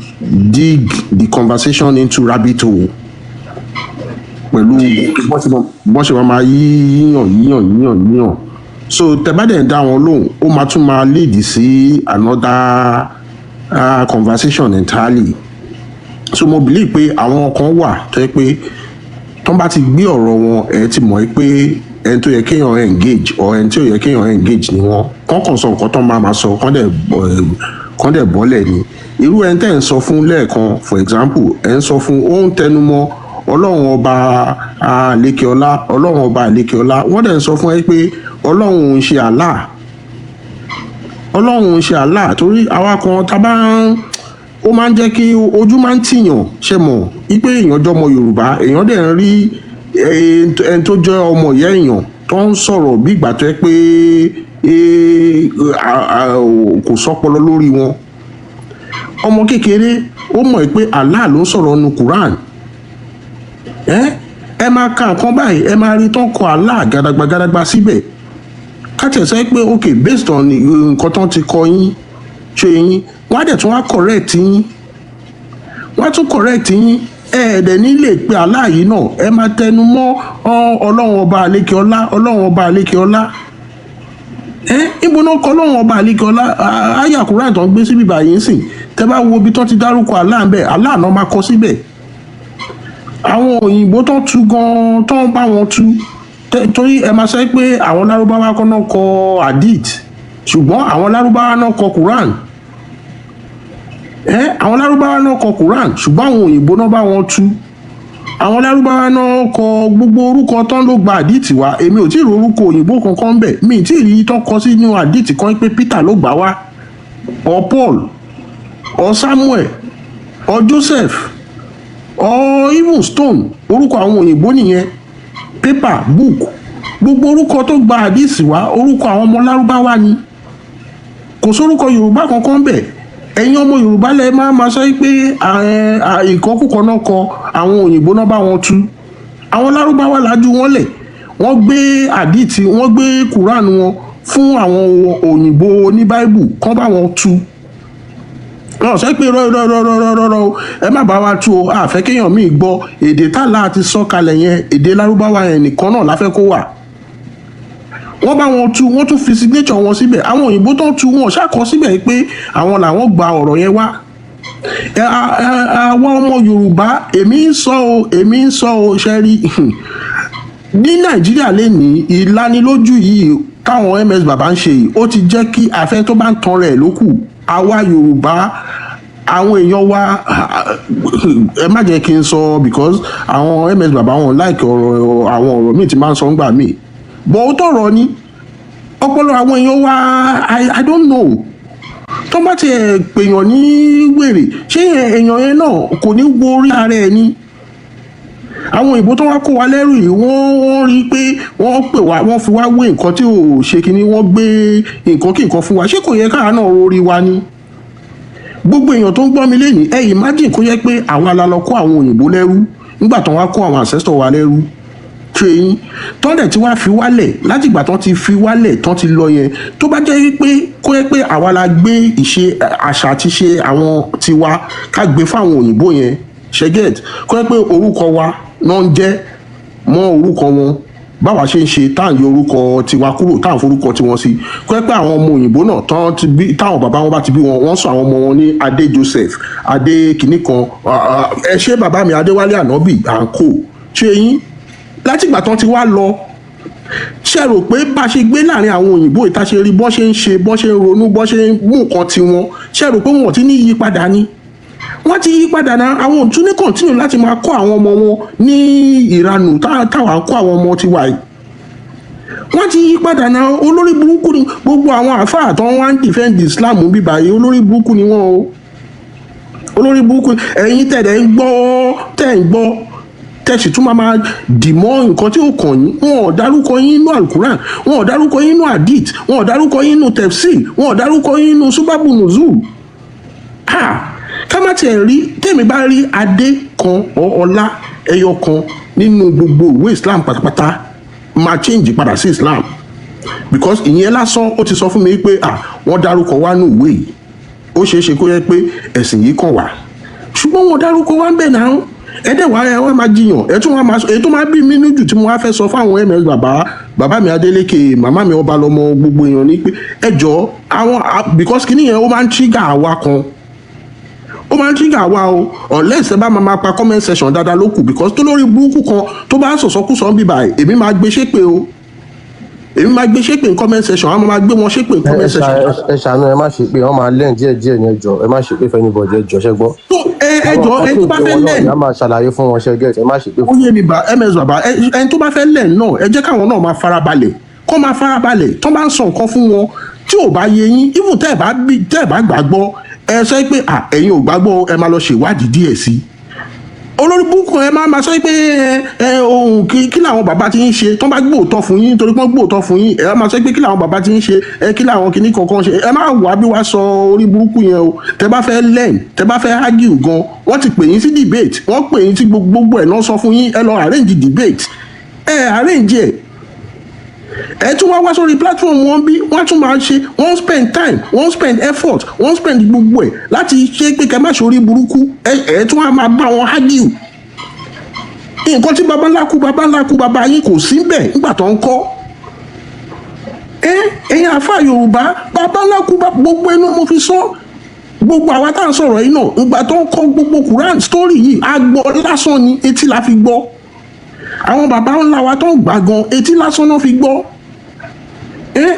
dig the conversation into rabbit hole pẹ̀lú bọ́n ṣe máa yíyàn so tẹ́bàdẹ̀ ń dá wọn lóhùn ó máa tún máa lead sí another conversation entirely so mo believe pé àwọn kan wà tó yẹ pé tó bá ti gbé ọ̀rọ̀ wọn ẹ̀ ti mọ̀ pé ẹni tó yẹ kéèyàn engage or ẹni tí ò yẹ kéèyàn engage ni wọn kàn sọ nǹkan tó máa sọ kán dẹ̀ bọ́lẹ̀ ni irú ẹni tẹ́ ń sọ fún lẹ́ẹ̀kan for example ẹ̀ ń sọ fún ó ń tẹnumọ́ ọlọ́run ọba àlékeọlá wọ́n dẹ̀ ń sọ fún ẹ pé ọlọ́run ń ṣe Allah torí àwa kan tá bá ó máa ń jẹ́ kí ojú máa ń tìyàn ṣe mọ̀ wípé èèyàn jọmọ Yorùbá èèyàn dẹ̀ ń rí ẹni tó jẹ́ ọmọ ìyá èèyàn tó ń sọ̀rọ̀ bí ìgbà tó yẹ pé kò sọ́pọlọ lórí wọn ọmọ kékeré ó mọ̀ pé Allah ló ń sọ̀rọ̀ nu Quran ẹ máa ka nǹkan báyìí ẹ máa rí tán kọ Allah gàdàgbà síbẹ̀ káàtẹ̀ sẹ́ pé ok based on nǹkan tán ti kọ yín ṣe yín wọ́n á dẹ̀ tún wá correct yín ẹ̀ẹ́dẹ̀ nílé pé Allah yìí náà ẹ máa tẹnu mọ́ ọlọ́run ọba àlékeọlá níbo náà kọ ọlọ́run ọba àlékeọlá àyà Kùránì tó ń gbé síbí báyìí sìn tẹ́ bá wo ibi tó ti dárúkọ Allah ń bẹ̀ Allah náà máa kọ síbẹ̀ àwọn òyìnbó tó tú gan tó ń bá wọn tú torí ẹ máa sọ pé àwọn lárúbáwá kan náà kọ hadith ṣùgbọ́n àwọn lárúbáwá náà kọ Quran àwọn lárúbáwá náà kọ Quran ṣùgbọ́n àwọn òyìnbó náà bá wọn tú àwọn lárúbáwá náà kọ gbogbo orúkọ tán ló gba hadith wá èmi ò tí ì rí orúkọ òyìnbó kankan bẹ̀ mi ì tí ì rí tán kọ sí inú hadith kan pé Peter ló gbà wá or Paul or Samuel or Joseph or even Stone orúkọ àwọn òyìnbó nìyẹn paper book gbogbo orúkọ tó gba hadith wá orúkọ àwọn ọmọ lárúbáwá ni kò sórúkọ Yorùbá kankan bẹ̀ ẹ̀yin ọmọ Yorùbá lẹ máa sọ pé ìkọkúkọ náà kọ àwọn òyìnbó náà bá wọn tú àwọn lárúbáwá lajú wọn lẹ̀ wọ́n gbé hadith wọ́n gbé Quran wọn fún àwọn òyìnbó ní Bible kán bá wọn tú wọn sọ pé rọ ẹ má bá wa tú o àfẹ́ kéèyàn míì gbọ́ èdè tààlà àti sọ̀kalẹ̀ yẹn èdè lárúbáwá yẹn nìkan náà láfẹ́ kó wà wọ́n bá wọn tú wọ́n tún fi signature wọn síbẹ̀ àwọn òyìnbó tó tú wọn ṣàkọ síbẹ̀ pé àwọn làwọn gba ọ̀rọ̀ yẹn wá àwọn ọmọ Yorùbá èmi ń sọ o ṣe rí ní Nàìjíríà lè ní ìlanilójú yìí táwọn ms bàbá ń ṣe yìí ó ti jẹ́ kí afẹ́ tó bá ń tan rẹ̀ lókù àwa Yorùbá àwọn èèyàn wa ẹ má jẹ́ kí n sọ because àwọn ms bàbá wọn like ọ̀rọ̀ àwọn ọ̀rọ̀ míì tí máa ń sọ ń gbà míì bọ̀ ó tọ̀rọ̀ ni ọpọlọ àwọn èèyàn wa I don't know tó bá tiẹ̀ pèèyàn ní wèrè ṣé èèyàn yẹn náà kò ní wo orí ara ẹ̀ ni àwọn òyìnbó tó wá kó wa lẹ́rù yìí wọ́n rí i pé wọ́n pè wá wọ́n fi wá wé nǹkan tí ò ṣe kínní wọ́n gbé nǹkan kí nǹkan fún wa ṣé kò yẹ káà náà orí wa ni gbogbo èèyàn tó ń gbọ́ mi lẹ́yìn ẹ imagine kó yẹ pé àwọn alalọ kó àwọn òyìnbó lẹ́rú nígbà tó wá kó àwọn ancestor wa lẹ́rú ṣéyìn tán dẹ̀ tí wàá fi wálẹ̀ láti ìgbà tán ti fi wálẹ̀ tán ti lọ yẹn tó bá jẹ́ pé kó yẹ pé àwa la gbé ìṣe àṣà àti ṣe àwọn tiwa ká gbé fáwọn òyìnbó yẹn ṣẹ́gẹ̀t kó yẹ pé orúkọ wa náà ń jẹ́ mọ́ orúkọ wọn báwa ṣe ń ṣe tá à ń yọ orúkọ tiwa kúrò tá à ń forúkọ tiwọn sí kó yẹ pé àwọn ọmọ òyìnbó náà táwọn bàbá wọn bá ti bí wọn wọ́n sọ àwọn ọmọ wọn ní Adé Joseph Adé kìnnìkan ẹ ṣé bàbá mi Adéwálé Ànábì à ń kó ṣéyìn látìgbà tán ti wá lọ ṣe rò pé bá ṣe gbé láàrin àwọn òyìnbó ìta ṣe rí bọ́ ṣe ń ṣe bọ́ ṣe ń ronú bọ́ ṣe ń mú nǹkan tiwọn ṣe rò pé wọn ti ní yí padà ni wọ́n ti yí padà náà àwọn òtún ní kọ̀ntínú láti máa kọ́ àwọn ọmọ wọn ní ìranù táwa ń kọ́ àwọn ọmọ tiwa yìí wọ́n ti yí padà náà olórí burúkú ni gbogbo àwọn àfáà tó wá ń defend Islam bíbá yìí olórí burúkú ni wọ́n o olórí burúkú ẹ̀yin tẹ̀ ń gbọ́ tẹ̀sí tún máa dìmọ́ nǹkan tí ó kàn yín wọn ò dárúkọ yín nínú alukuran wọn ò dárúkọ yín nínú hadith wọn ò dárúkọ yín nínú tefsir wọn ò dárúkọ yín nínú subabu nuzul ká má tiẹ̀ rí tèmi bá rí adé kan ọlá ẹyọ kan nínú gbogbo ìwé Islam pátápátá máa change padà sí Islam because ìyẹn lásán ó ti sọ fún mi pé wọ́n dárúkọ wá ní ìwé yìí ó ṣeé ṣe kó yẹ pé ẹ̀sìn yìí kàn wá ṣùgbọ́n wọ́n dárúkọ wá ń bẹ̀ náà ẹdẹ wàá máa jiyàn ẹtún wàá máa èyí tó máa bí mi níjù tí mo wá fẹ́ sọ fáwọn ms bàbá mi Adélékè màmá mi Ọbalọ́mọ gbogbo èèyàn ní pé ẹjọ́ àwọn because kìíní yẹn ó máa ń trigger àwa kan ó máa ń trigger àwa o unless ẹ bá máa pa comment section dáadáa ló kù because tó lórí burúkú kan tó bá sọ̀sọ́kùsọ̀ ń bíbà èmi máa gbé ṣépè o èmi máa gbé ṣépè ní comment section àwọn máa gbé wọn ṣépè ní comment section. ẹ ṣàánú ẹ má ṣe pé wọn máa lẹ́yìn díẹ̀ ní ẹjọ́ ẹ má ṣe pé fẹ́ni bọ̀dọ̀ ẹjọ́ ṣẹ́gbọ́. ẹjọ́ ẹni tó bá fẹ́ lẹ́yìn ẹ máa ṣàlàyé fún wọn ṣẹ́gẹ́ ẹ má ṣe pé. ó yé mi bá ms bàbá ẹni tó bá fẹ́ lẹ́yìn náà ẹ jẹ́ káwọn náà máa farabalẹ̀ kó máa farabalẹ̀ tó bá ń sọ nǹkan fún wọn tí ò bá yé yín even tẹ́ ẹ bá gbàgbọ́ ẹ sọ pé ẹ̀yin ò gbàgbọ́ ẹ máa lọ ṣèwádìí díẹ̀ sí i olórí búkú ẹ máa sọ pé ohun kí làwọn bàbá ti ń ṣe tó bá gbóòótọ́ fún yín torí pé wọ́n gbóòótọ́ fún yín ẹ máa sọ pé kí làwọn bàbá ti ń ṣe kí làwọn kìíní kankan ṣe ẹ máa wà bí wàá sọ orí burúkú yẹn o tẹ bá fẹ́ learn tẹ bá fẹ́ argue gan wọ́n ti pè yín sí debate wọ́n pè yín sí gbogbo ẹ̀ náà sọ fún yín ẹ lọ arrange debate arrange ẹ tún wá sórí platform wọn bí wọ́n tún máa ṣe wọ́n spend time wọ́n spend effort wọ́n spend gbogbo ẹ̀ láti ṣe pé kẹ́ má ṣe orí burúkú ẹ tún wá máa bá wọn argue nǹkan tí baba yín kò sí bẹ́ẹ̀ nígbà tó ń kọ́ ẹ̀yin àfa Yorùbá baba gbogbo ẹnu mo fi sọ gbogbo àwa tá à ń sọ̀rọ̀ yìí náà ìgbà tó ń kọ́ gbogbo Quran story yìí a gbọ́ lásán ni etí la fi gbọ́ àwọn baba ńlá wa tó ń gbà gan etí lásán náà fi gbọ́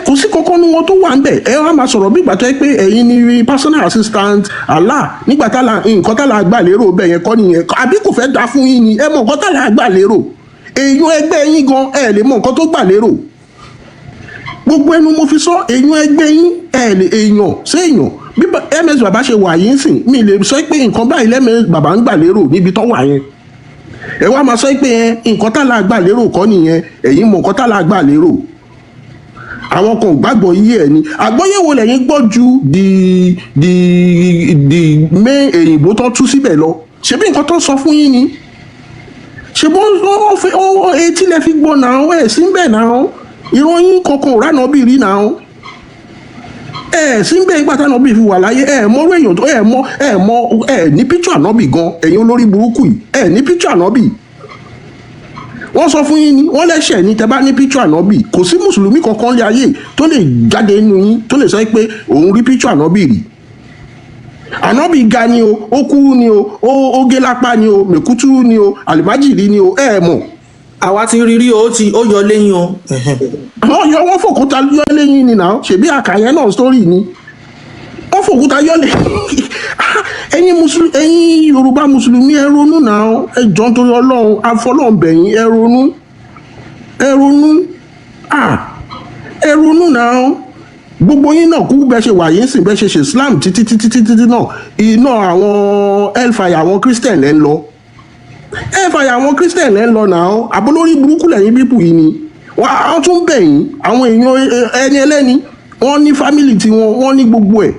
kò sí kankan ní wọn tó wà ńbẹ̀ ẹ wá máa sọ̀rọ̀ bí ìgbà tó yẹ pé ẹ̀yin ni personal assistant Allah nígbà nǹkan tá la gbà lérò bẹ́ẹ̀ yẹn kọ́ nìyẹn àbí kò fẹ́ dá fún yín ni ẹ mọ̀ nǹkan tá la gbà lérò èèyàn ẹgbẹ́ yín gan ẹ lè mọ̀ nǹkan tó gbà lérò gbogbo ẹnu mo fi sọ èèyàn ẹgbẹ́ yín ẹ lè èèyàn séèyàn bí ms bàbá ṣe wà yín sìn mi lè sọ pé nǹkan báyìí lẹ́mẹ̀ẹ́ bàbá ń gbà lérò níbi tó wà yẹn ẹ wá máa sọ pé nǹkan tá la gbà lérò kọ́ nìyẹn ẹ̀yin mọ̀ nǹkan tá la gbà lérò àwọn kan ò gbàgbọ́ yí ẹ̀ ni àgbọ́yẹ̀wò lẹ́yìn gbọ́ ju di mé èyìnbó tó tú síbẹ̀ lọ ṣebí nǹkan tó sọ fún yín ni ṣebí ó etí lẹ fi gbọ́ náà ẹ̀ sí bẹ́ẹ̀ náà ìròyìn kankan ò ránà bí rí náà ẹ̀ sí bẹ́ẹ̀ nígbà táwọn bí fi wà láyé ẹ̀ mọ orí èèyàn tó ẹ̀ ní píṣọ ànábì gan ẹ̀yin olórí burúkú yìí ẹ̀ ní píṣọ ànábì wọ́n sọ fún yín ni wọ́n lẹ́sẹ̀ ní tẹ́ bá ní píṣọ ànábì kò sí mùsùlùmí kankan lé ayé tó lè jáde nínú yín tó lè sọ pé òun rí píṣọ ànábì rí ànábì ga ni o ó kúrú ni o ó gé lápá ni o mẹ̀kútúrú ni o àlùmájìrí ni o mọ̀. àwa ti rí ó yọ lẹ́yìn o. wọ́n fòkúta yọ lẹ́yìn ni náà ṣèbí àkàyẹ náà sítórì ni wọ́n fòkúta yọ lẹ́yìn ẹ̀yin Yorùbá mùsùlùmí ẹ ronú náà ẹ jọ̀ọ́ nítorí Ọlọ́run afọlọ́ọ̀bẹ̀yìn ẹ ronú náà gbogbo yín náà kú bẹ́ẹ̀ ṣe wà yín sìn bẹ́ẹ̀ ṣe Islam títí náà iná àwọn hellfire àwọn Christian lẹ́ ń lọ hellfire àwọn Christian lẹ́ ń lọ náà àbólórí burúkú lẹ́yìn bíbù yìí ni wọ́n tún bẹ̀yìn àwọn èèyàn ẹni ẹlẹ́ni wọ́n ní family tiwọn wọ́n ní gbogbo ẹ̀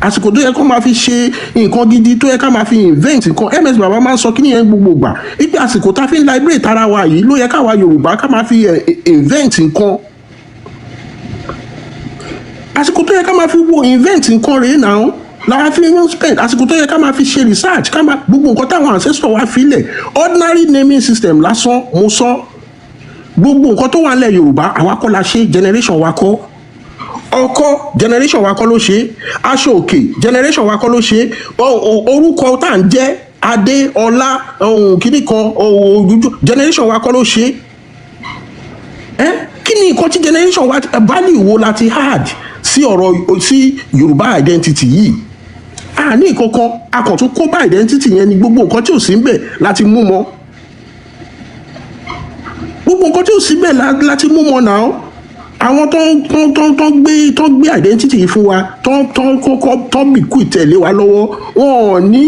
àsìkò tó yẹ kó máa fi ṣe nǹkan gidi tó yẹ ká máa fi invent nǹkan ms baba máa ń sọ kíni yẹn gbogbo gbà ipe àsìkò tá a fi ń liberate ara wa yìí ló yẹ káwa Yorùbá ká máa fi invent nǹkan àsìkò tó yẹ ká máa fi wo invent nǹkan rèé náà lára fi ń spend àsìkò tó yẹ ká máa fi ṣe research ká máa gbogbo nǹkan táwọn ancestor wa filẹ̀ ordinary naming system lásán mo sọ gbogbo nǹkan tó wà nílẹ̀ Yorùbá àwa kọ́ la ṣe generation wa kọ́ ọkọ generation wa kọ́ ló ṣe aṣọ òkè generation wa kọ́ ló ṣe orúkọ tá à ń jẹ́ adé ọlá kìíní kan ojújú generation wa kọ́ ló ṣe kí ni nǹkan tí generation wa value wo la ti add sí ọ̀rọ̀ sí Yorùbá identity yìí a ní ìkankan a kàn tún kó bá identity yẹn ni gbogbo nǹkan tí ò sí ń bẹ̀ láti mú mọ́ gbogbo nǹkan tí ò sí bẹ̀ láti mú mọ́ náà àwọn tó ń gbé identity yìí fún wa tó ń bìkú ìtẹ̀lé wa lọ́wọ́ wọn ò ní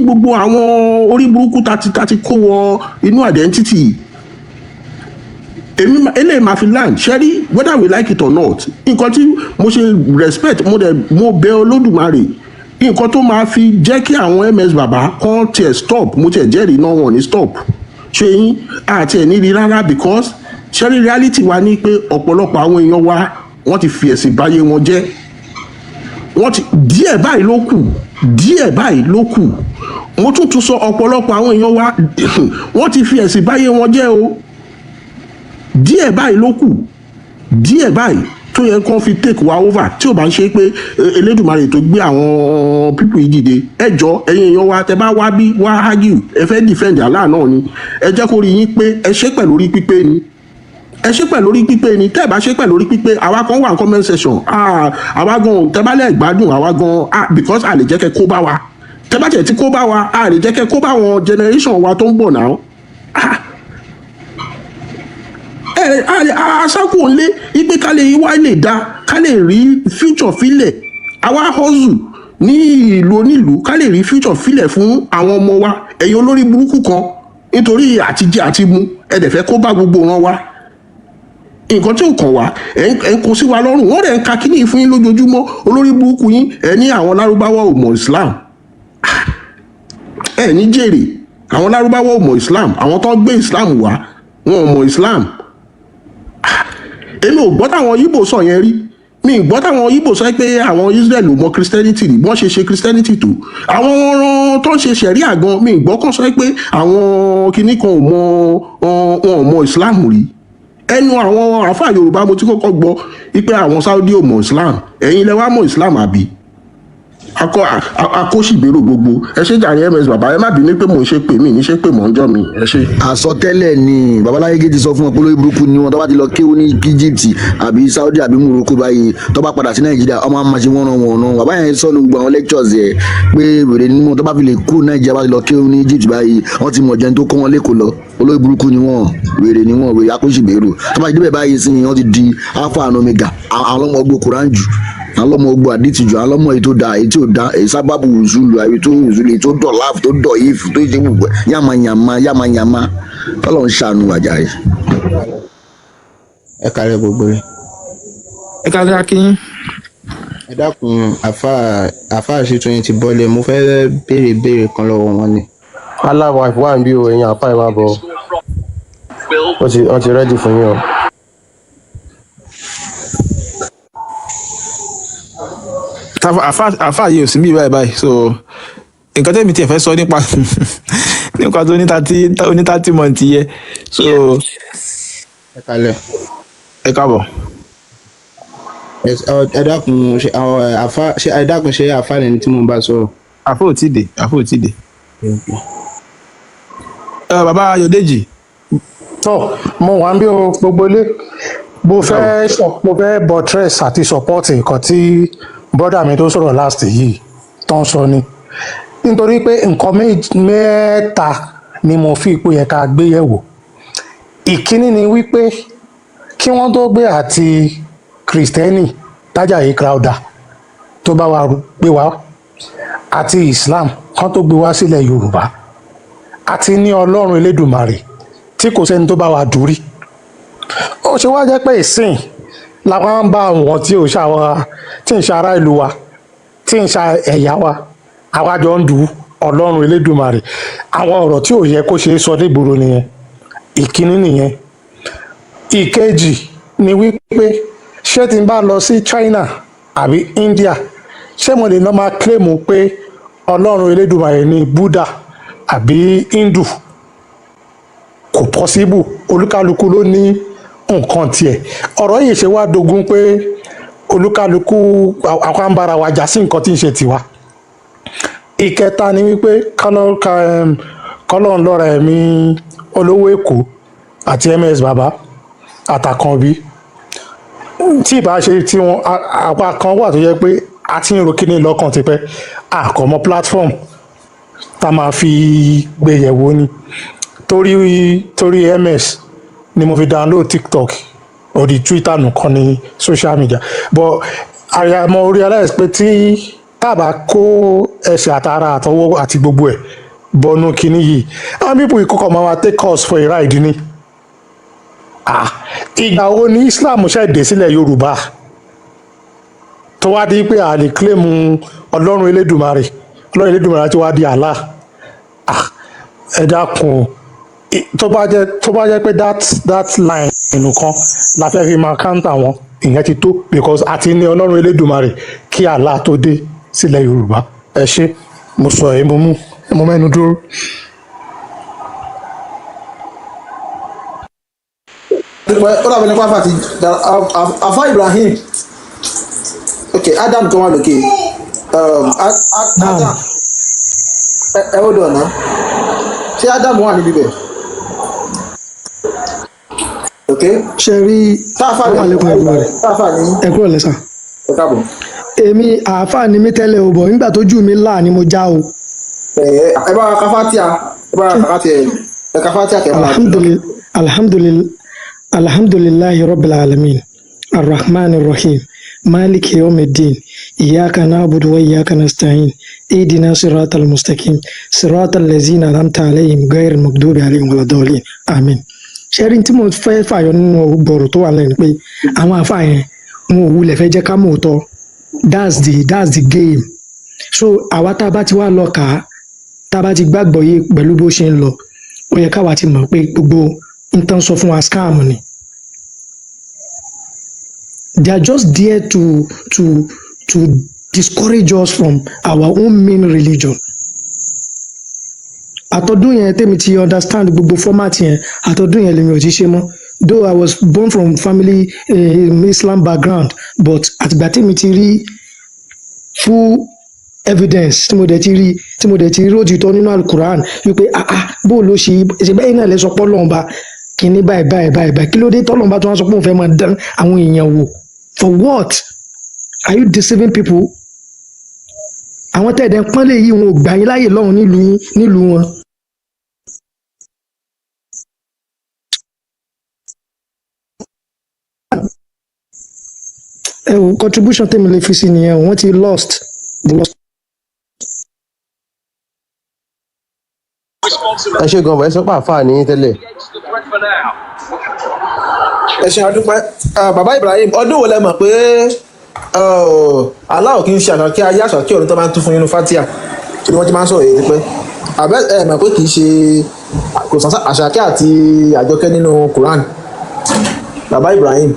gbogbo àwọn orí burúkú tá ti kó wọ inú identity yìí èmi eléyìí máa fi land ṣẹ́rí whether we like it or not nǹkan tí mo ṣe respect mo bẹ̀ Olódùmarè nǹkan tó máa fi jẹ́ kí àwọn MS bàbá kan tiẹ̀ stop mo tiẹ̀ jẹ́rìí náà wọ́n ní stop ṣé yín àti ẹ̀ níri rárá because ṣẹ́rí reality wa ní pé ọ̀pọ̀lọpọ̀ àwọn èèyàn wa wọ́n ti fi ẹ̀sìn báyé wọn jẹ́ díẹ̀ báyìí ló kù mo tún sọ ọ̀pọ̀lọpọ̀ àwọn èèyàn wa wọ́n ti fi ẹ̀sìn báyé wọn jẹ́ o díẹ̀ báyìí ló kù díẹ̀ báyìí tó yẹ kó fi take wa over tí ò bá ń ṣe pé Elédùmarè tó gbé àwọn people yìí dìde ẹjọ́ ẹ̀yin èèyàn wa tẹ́ bá wá bí wá argue ẹ fẹ́ defend Allah náà ni ẹ jẹ́ kó rí yín pé ẹ ṣe pẹ̀lú orí pípé ni ẹ ṣe pẹ̀lú orí pípé ni tẹ́ ẹ bá ṣe pẹ̀lú orí pípé àwa kan wà ní comment section àwa gan tẹ́ bá lẹ̀ gbádùn àwa gan because a lè jẹ́ kẹ́ kó bá wa tẹ́ bá tẹ̀ tí kó bá wa a lè jẹ́ kẹ́ kó bá wọn generation wa tó ń bọ̀ náà aṣáko ńlé ipe ká lè wá lè dá ká lè rí future filẹ̀ àwa hustle ní ìlú onílùú ká lè rí future filẹ̀ fún àwọn ọmọ wa ẹ̀yin olórí burúkú kan nítorí àtijẹ àti mu ẹ̀dẹ̀ fẹ́ kó bá gbogbo wọn wá nǹkan tí ò kàn wá ẹ̀ ń kó sí wa lọ́rùn wọ́n rẹ̀ ń ka kíní fún yín lójoojúmọ́ olórí burúkú yín ẹ̀ ní àwọn lárúbáwá ò mọ̀ Islam ẹ̀ ní jèrè àwọn lárúbáwá ò mọ̀ Islam àwọn tó ń gbé Islam wá wọn ò mọ̀ Islam èmi ò gbọ́ táwọn Yíbò sọ yẹn rí mi ì gbọ́ táwọn Yíbò sọ pé àwọn Israel ò mọ Christianity rí bọ́n ṣe Christianity tó àwọn ọ̀ràn tó ń ṣe ṣẹ̀ríà gan mi ì gbọ́ kàn sọ pé àwọn kinní kan ò mọ Islam rí ẹnu àwọn àfáà Yorùbá mo ti kọ́kọ́ gbọ́ wípé àwọn Saudi ò mọ Islam ẹ̀yin lẹ wá mọ Islam àbí akóṣìbérò gbogbo ẹ ṣe jàre MS bàbá ẹ má bínú pé mò ń ṣe pè mí ní ṣe pè mọ́ ọjọ́ mi ẹ ṣe. àsọtẹ́lẹ̀ ni babaláyé ti sọ fún wọn pé olórí burúkú ni wọn tó bá ti lọ kéwú ní Egypt àbí Saudi àbí Morocco báyìí tó bá padà sí Nàìjíríà ọmọ àmà ṣe wọ́n náà bàbá yẹn sọnù gbọ́ àwọn lectures yẹ pé wèrè ni wọn tó bá fi lè kú Nàìjíríà bá ti lọ kéwú ní Egypt báyìí wọ́n ti mọ̀ jẹun tó kọ́ wọn lẹ́kọ̀ọ́ lọ olórí burúkú ni wọn wèrè akóṣìbérò tó bá ti débẹ̀ báyìí sí wọ́n ti di alpha and omega àwọn ọmọ ọgbó Quran jù àwọn ọmọ ogun àdìtì jù àwọn ọmọ èyí tó da èyí tí ò da èyí sábàbù òzùlù èyí tó òzùlù èyí tó dọ̀ láàfù tó dọ̀ yìí tó ṣe gbogbo yàmàyàmà tọ́lọ̀ ń ṣàánú àjà yìí. ẹ kàlẹ́ gbogbo rẹ̀. ẹ kàlẹ́ akínyín. ẹ dákun àfáà ṣètò yẹn ti bọ́lẹ̀ mo fẹ́ béèrè kan lọ́wọ́ wọn ni. aláwọ̀ àìfọwọ́ àǹbí o ẹ̀yin àfáà ẹ̀ máa bọ̀ wọ́n ti rẹ́dì fún yín o. àfáà yìí ò sí bí báyìí so nǹkan tẹ́mi tiẹ̀ fẹ́ sọ nípa tó ní 30 months yẹ so. ẹ kálẹ̀. ẹ káàbọ̀. ẹ dákun ṣe àfáà lẹni tí mo bá sọ̀rọ̀. àfáà ò tí dé. bàbá Ayọ̀dèjì. tó mo wà ń bí o gbogbo ilé mo fẹ́ buttress àti support nǹkan tí brother mi tó sọ̀rọ̀ last yìí tó ń sọ ni nítorí pé nǹkan mẹ́ta ni mo fi ipò yẹn ká gbé yẹ̀wò ìkíní ni wípé kí wọ́n tó gbé àti kìrìsìtẹ́nì Tájàyí Crowther tó bá wa gbé wá àti Islam kan tó gbé wá sílẹ̀ Yorùbá àti ní Ọlọ́run Elédùmarè tí kò sẹ́ni tó bá wa dúrí ó ṣe wá jẹ́ pé ìsìn làwọn ń bá àwọn tí ń ṣe ará ìlú wa tí ń ṣe ẹ̀yà wa àwa jọ ń du Ọlọ́run Elédùmarè àwọn ọ̀rọ̀ tí ò yẹ kó ṣe é sọ nígboro nìyẹn ìkíní nìyẹn ìkejì ni wípé ṣé tí n bá lọ sí China àbí India ṣé mo lè lọ máa kílèmù pé Ọlọ́run Elédùmarè ni Buddha àbí Hindu kò pọ́síbù olúkálukú ló ní nǹkan tiẹ̀ ọ̀rọ̀ yìí ṣe wá dogun pé olúkálukú àwọn àǹbára wa jà sí nǹkan tí ń ṣe tiwa ìkẹta ni wípé kọ́lọ́n lọ́ra ẹ̀mí olówó Èkó àti MS bàbá àtàkànbí tí ìbá ṣe tí wọn àpá kan wà tó yẹ pé a ti ń ro kíní lọ́kàn tipẹ́ àkọ́mọ́ platform tá a máa fi gbé yẹ̀wò ni torí ms ni mo fi download tiktok orí twitter nìkan ní social media but mo realize pé tí tábà kó ẹsẹ̀ àtàrà àtọwọ́ àti gbogbo ẹ̀ bọnú kíní yìí àwọn people ìkọkọ̀ máa wá take us for a ride ni ìgbà wo ni islam ṣẹ̀dé sílẹ̀ yorùbá tó wá di pé a lè claim ọlọ́run elédùmarè tí wá di Allah ẹ dákun tó bá jẹ́ pé that line nìkan la fẹ́ fi máa káńtà wọn ìyẹn ti tó because àti ní ọlọ́run elédùmarè kí Allah tó dé sílẹ̀ yorùbá ẹ ṣé mo sọ èyí mo mẹ́nu dúró. ó dàbí nípa àfàtì àfà Ibrahim ok Adam tó wà lókè Adam ẹ ó dọ̀nà ṣé Adam wà níbí bẹ̀ ok ṣe rí àwọn àlékún ẹ̀gbọ́n rẹ̀ ẹ̀kú ọ̀lẹ́sà èmi àáfà ni mí tẹ́lẹ̀ o bọ̀ nígbà tójú mi là ni mo já o. ẹ bá kafatia alhamdulillahi rabbil alamin arrahmanir rahim maliki yawmiddin iyyaka na'budu wa iyyaka nasta'in ihdina siratal mustaqim siratal ladzina an'amta alayhim ghayril maghdubi alayhim waladdallin amin. ṣẹ́rí tí mo fẹ́ fàyọ nínú gbọ̀rọ̀ tó wà lẹ́nu pé àwọn àáfà yẹn wọn ò wulẹ̀ fẹ́ jẹ́ ká mọ̀ ọ́tọ́ that's the game. So àwa tá a bá ti wá lọ kà á tá a bá ti gbàgbọ́ yé pẹ̀lú bó ṣe ń lọ ó yẹ káwa ti mọ̀ pé gbogbo nǹkan sọ fún wa scam ni. They are just there to discourage us from our own main religion. Àtọ̀dún yẹn tèmi ti understand gbogbo format yẹn àtọ̀dún yẹn lèmi ò ti ṣe mọ́. Though I was born from family Islam background but àtìgbà tèmi ti rí full evidence tí mo dẹ̀ ti rí òtítọ́ nínú alukuran wípé bó ló ṣe bẹ́ẹ̀ náà lè sọ pé Ọlọ́run bá kíní báyìí kí ló dé tọ́lọ́run bá tó wá sọ pé òun fẹ́ máa dán àwọn èèyàn wò for what are you deceiving people? Àwọn tẹ̀dẹ̀ pọ́nlé yìí wọn ò gbà yín láyè lọ́hùn nílùú wọn. ẹ wo contribution tèmi lè fi sí nìyẹn wọ́n ti lost. ẹ ṣe gan ẹ sọ pé àáfàá ní tẹ́lẹ̀. ẹ ṣe àdúpẹ́ bàbá Ibrahim ọdún wo lẹ mọ̀ pé aláwọ̀ kì í ṣe àṣàkí ayé àṣàkí ọ̀run tó máa ń tún fún inú fatia kí ni wọ́n ti máa ń sọ̀rọ̀ èyí pẹ́ àbẹ́ ẹ mọ̀ pé kì í ṣe kò sàn àṣàkí àti àjọkẹ́ nínú Quran bàbá Ibrahim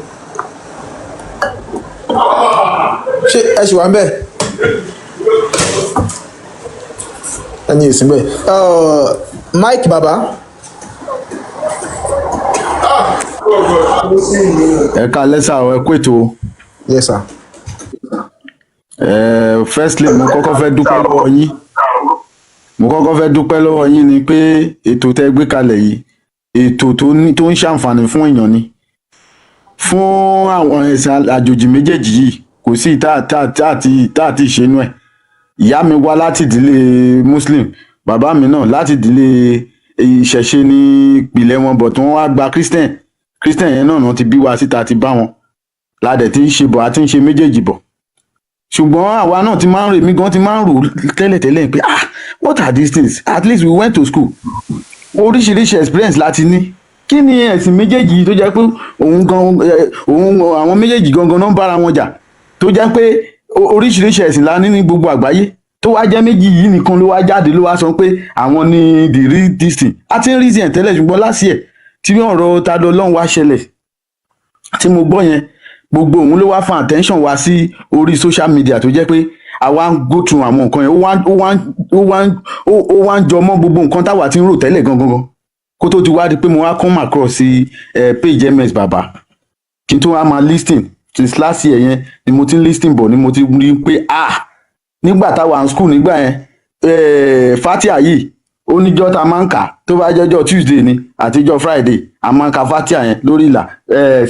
ṣé ẹ ṣì wà ń bẹ̀ ẹni èsì bẹ́ẹ̀ Mike bàbá. ẹ ká lẹ́sà ẹ kó ètò. Yes sir. Firstly mo kọ́kọ́ fẹ́ dúpẹ́ lọ́wọ́ yín ni pé ètò tẹ́ gbé kalẹ̀ yìí ètò tó ń ṣàǹfààní fún èèyàn ni fún àwọn ẹ̀sìn àjòjì méjèèjì yìí kò sí tá àti ìṣẹ́nu ẹ̀. Ìyá mi wá láti ìdílé Muslim bàbá mi náà láti ìdílé ìṣẹ̀ṣe ní ìpìlẹ̀ wọn bọ̀ tí wọ́n wá gba Christian yẹn náà ti bí wa síta ti bá wọn ládẹ̀ tí ń ṣe bọ̀ àti ń ṣe méjèèjì bọ̀ ṣùgbọ́n àwa náà ti máa ń rò èmi gan ti máa ń rò tẹ́lẹ̀tẹ́lẹ̀ pé what are these things at least we went to school oríṣiríṣi experience láti ní kí ni ẹ̀sìn méjèèjì tó jẹ́ pé àwọn méjèèjì gangan náà ń bára wọn jà tó jẹ́ pé oríṣiríṣi ẹ̀sìn la ní ní gbogbo àgbáyé tó wá jẹ́ méjì yìí nìkan ló wá jáde ló wá sọ pé àwọn ni the real this thing a ti ń rí sí ẹ̀ tẹ́lẹ̀ ṣùgbọ́n láti ẹ̀ tí ọ̀rọ̀ ta lọ lọ́hùn wá ṣẹlẹ̀ tí mo gbọ́ yẹn gbogbo òun ló wá fún attention wá sí orí social media tó jẹ́ pé àwa ń go through àwọn nǹkan yẹn ó wá ń jọ mọ́ gbogbo nǹkan táwa ti ń rò tẹ́lẹ̀ gangan kó tó ti wá di pé mo wá come across sí page ms baba kí n tó wá máa listing since last year yẹn ni mo ti ń listing bọ̀ ni mo ti rí pé nígbà táwa ń school nígbà yẹn fatia yìí oníjọ́ tá a máa ń kà tó bá jẹ́jọ́ Tuesday ni àtijọ́ Friday a máa ń ka fatia yẹn lórí ìlà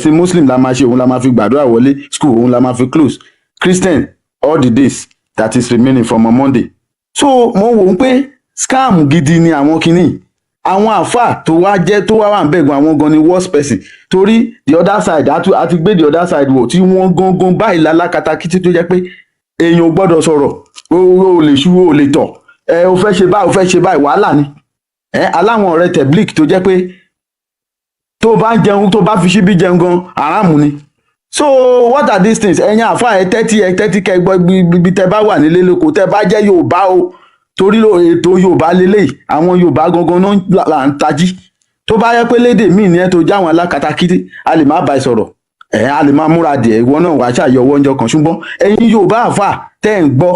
sí Muslim la máa ṣe òun la máa fi gbàdúrà wọlé school òun la máa fi close Christian all the days that is remaining from a Monday. So mo wò ó pé scam gidi ni àwọn kinní àwọn àfà tó wá wà ń bẹ̀gùn àwọn gan ni worst person torí the other side àti gbé the other side wò tí wọ́n gangan báyìí lálákatakítí tó jẹ́ pé èèyàn ò gbọ́dọ̀ sọ̀rọ̀ o lè ṣú o lè tọ̀ o fẹ́ ṣe báyìí wàhálà ni aláwọn ọ̀rẹ́ tẹ̀blík tó jẹ́ pé tó bá ń jẹun tó bá fi ṣíbí jẹun gan aráàmù ni. So what are these things ẹ̀yin àfà ẹ tẹ́tí kẹ́ gbọ́ ibi tẹ́ bá wà nílé lóko tẹ́ bá jẹ́ Yorùbá o torí ètò Yorùbá lélẹ́yìí àwọn Yorùbá gangan náà là ń tají tó bá yẹ pé lédè míì ní ẹ tó jáwọn alákatakítí a lè má bá ẹ sọ̀rọ̀ a lè má múra dìé ìwọ náà wàá ṣàyọwọ́ ọjọ́ kan ṣùgbọ́n ẹ̀yin Yorùbá àfà tẹ́ ń gbọ́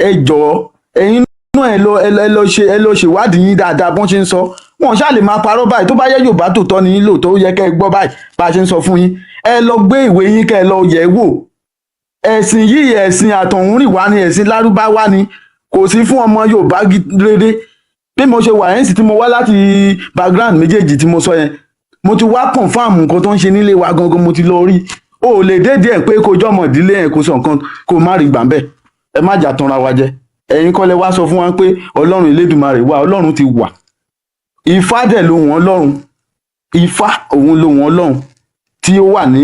ẹ jọ̀ọ́ ẹ̀yin náà ẹ lọ ṣèwádìí yín dáadáa bọ́n ṣe ń sọ wọn ṣáà lè máa parọ́ báyìí tó bá yẹ Yorùbá tòótọ́ ni yín lò tó yẹ kẹ́ ẹ gbọ́ báyìí bá a ṣe ń sọ fún yín ẹ lọ gbé ìwé yín kẹ́ ẹ lọ yẹ̀ wò ẹ̀sìn yìí ẹ̀sìn àtọ̀húnrìnwá ni ẹ̀sìn lárúbáwá ni kò sí fún ọmọ Yorùbá rere bí mo ṣe wà yẹn sì tí mo wá láti background méjèèjì tí mo sọ yẹn mo ti wá confam nǹkan tó ń ṣe nílé wa gangan mo ti lọ rí o ò lè dédé ẹ̀ pé kó jọmọ ìdílé yẹn kó sọ nǹkan kó má rí gbà ń bẹ̀ ẹ má jà tanra wa jẹ ẹ̀yin kọ́ lẹ wá sọ fún wa pé Ọlọ́run Elédùmarè wà Ọlọ́run ti wà Ifá dẹ̀ ló wọ́n Ọlọ́run Ifá òun ló wọ́n Ọlọ́run tí ó wà ní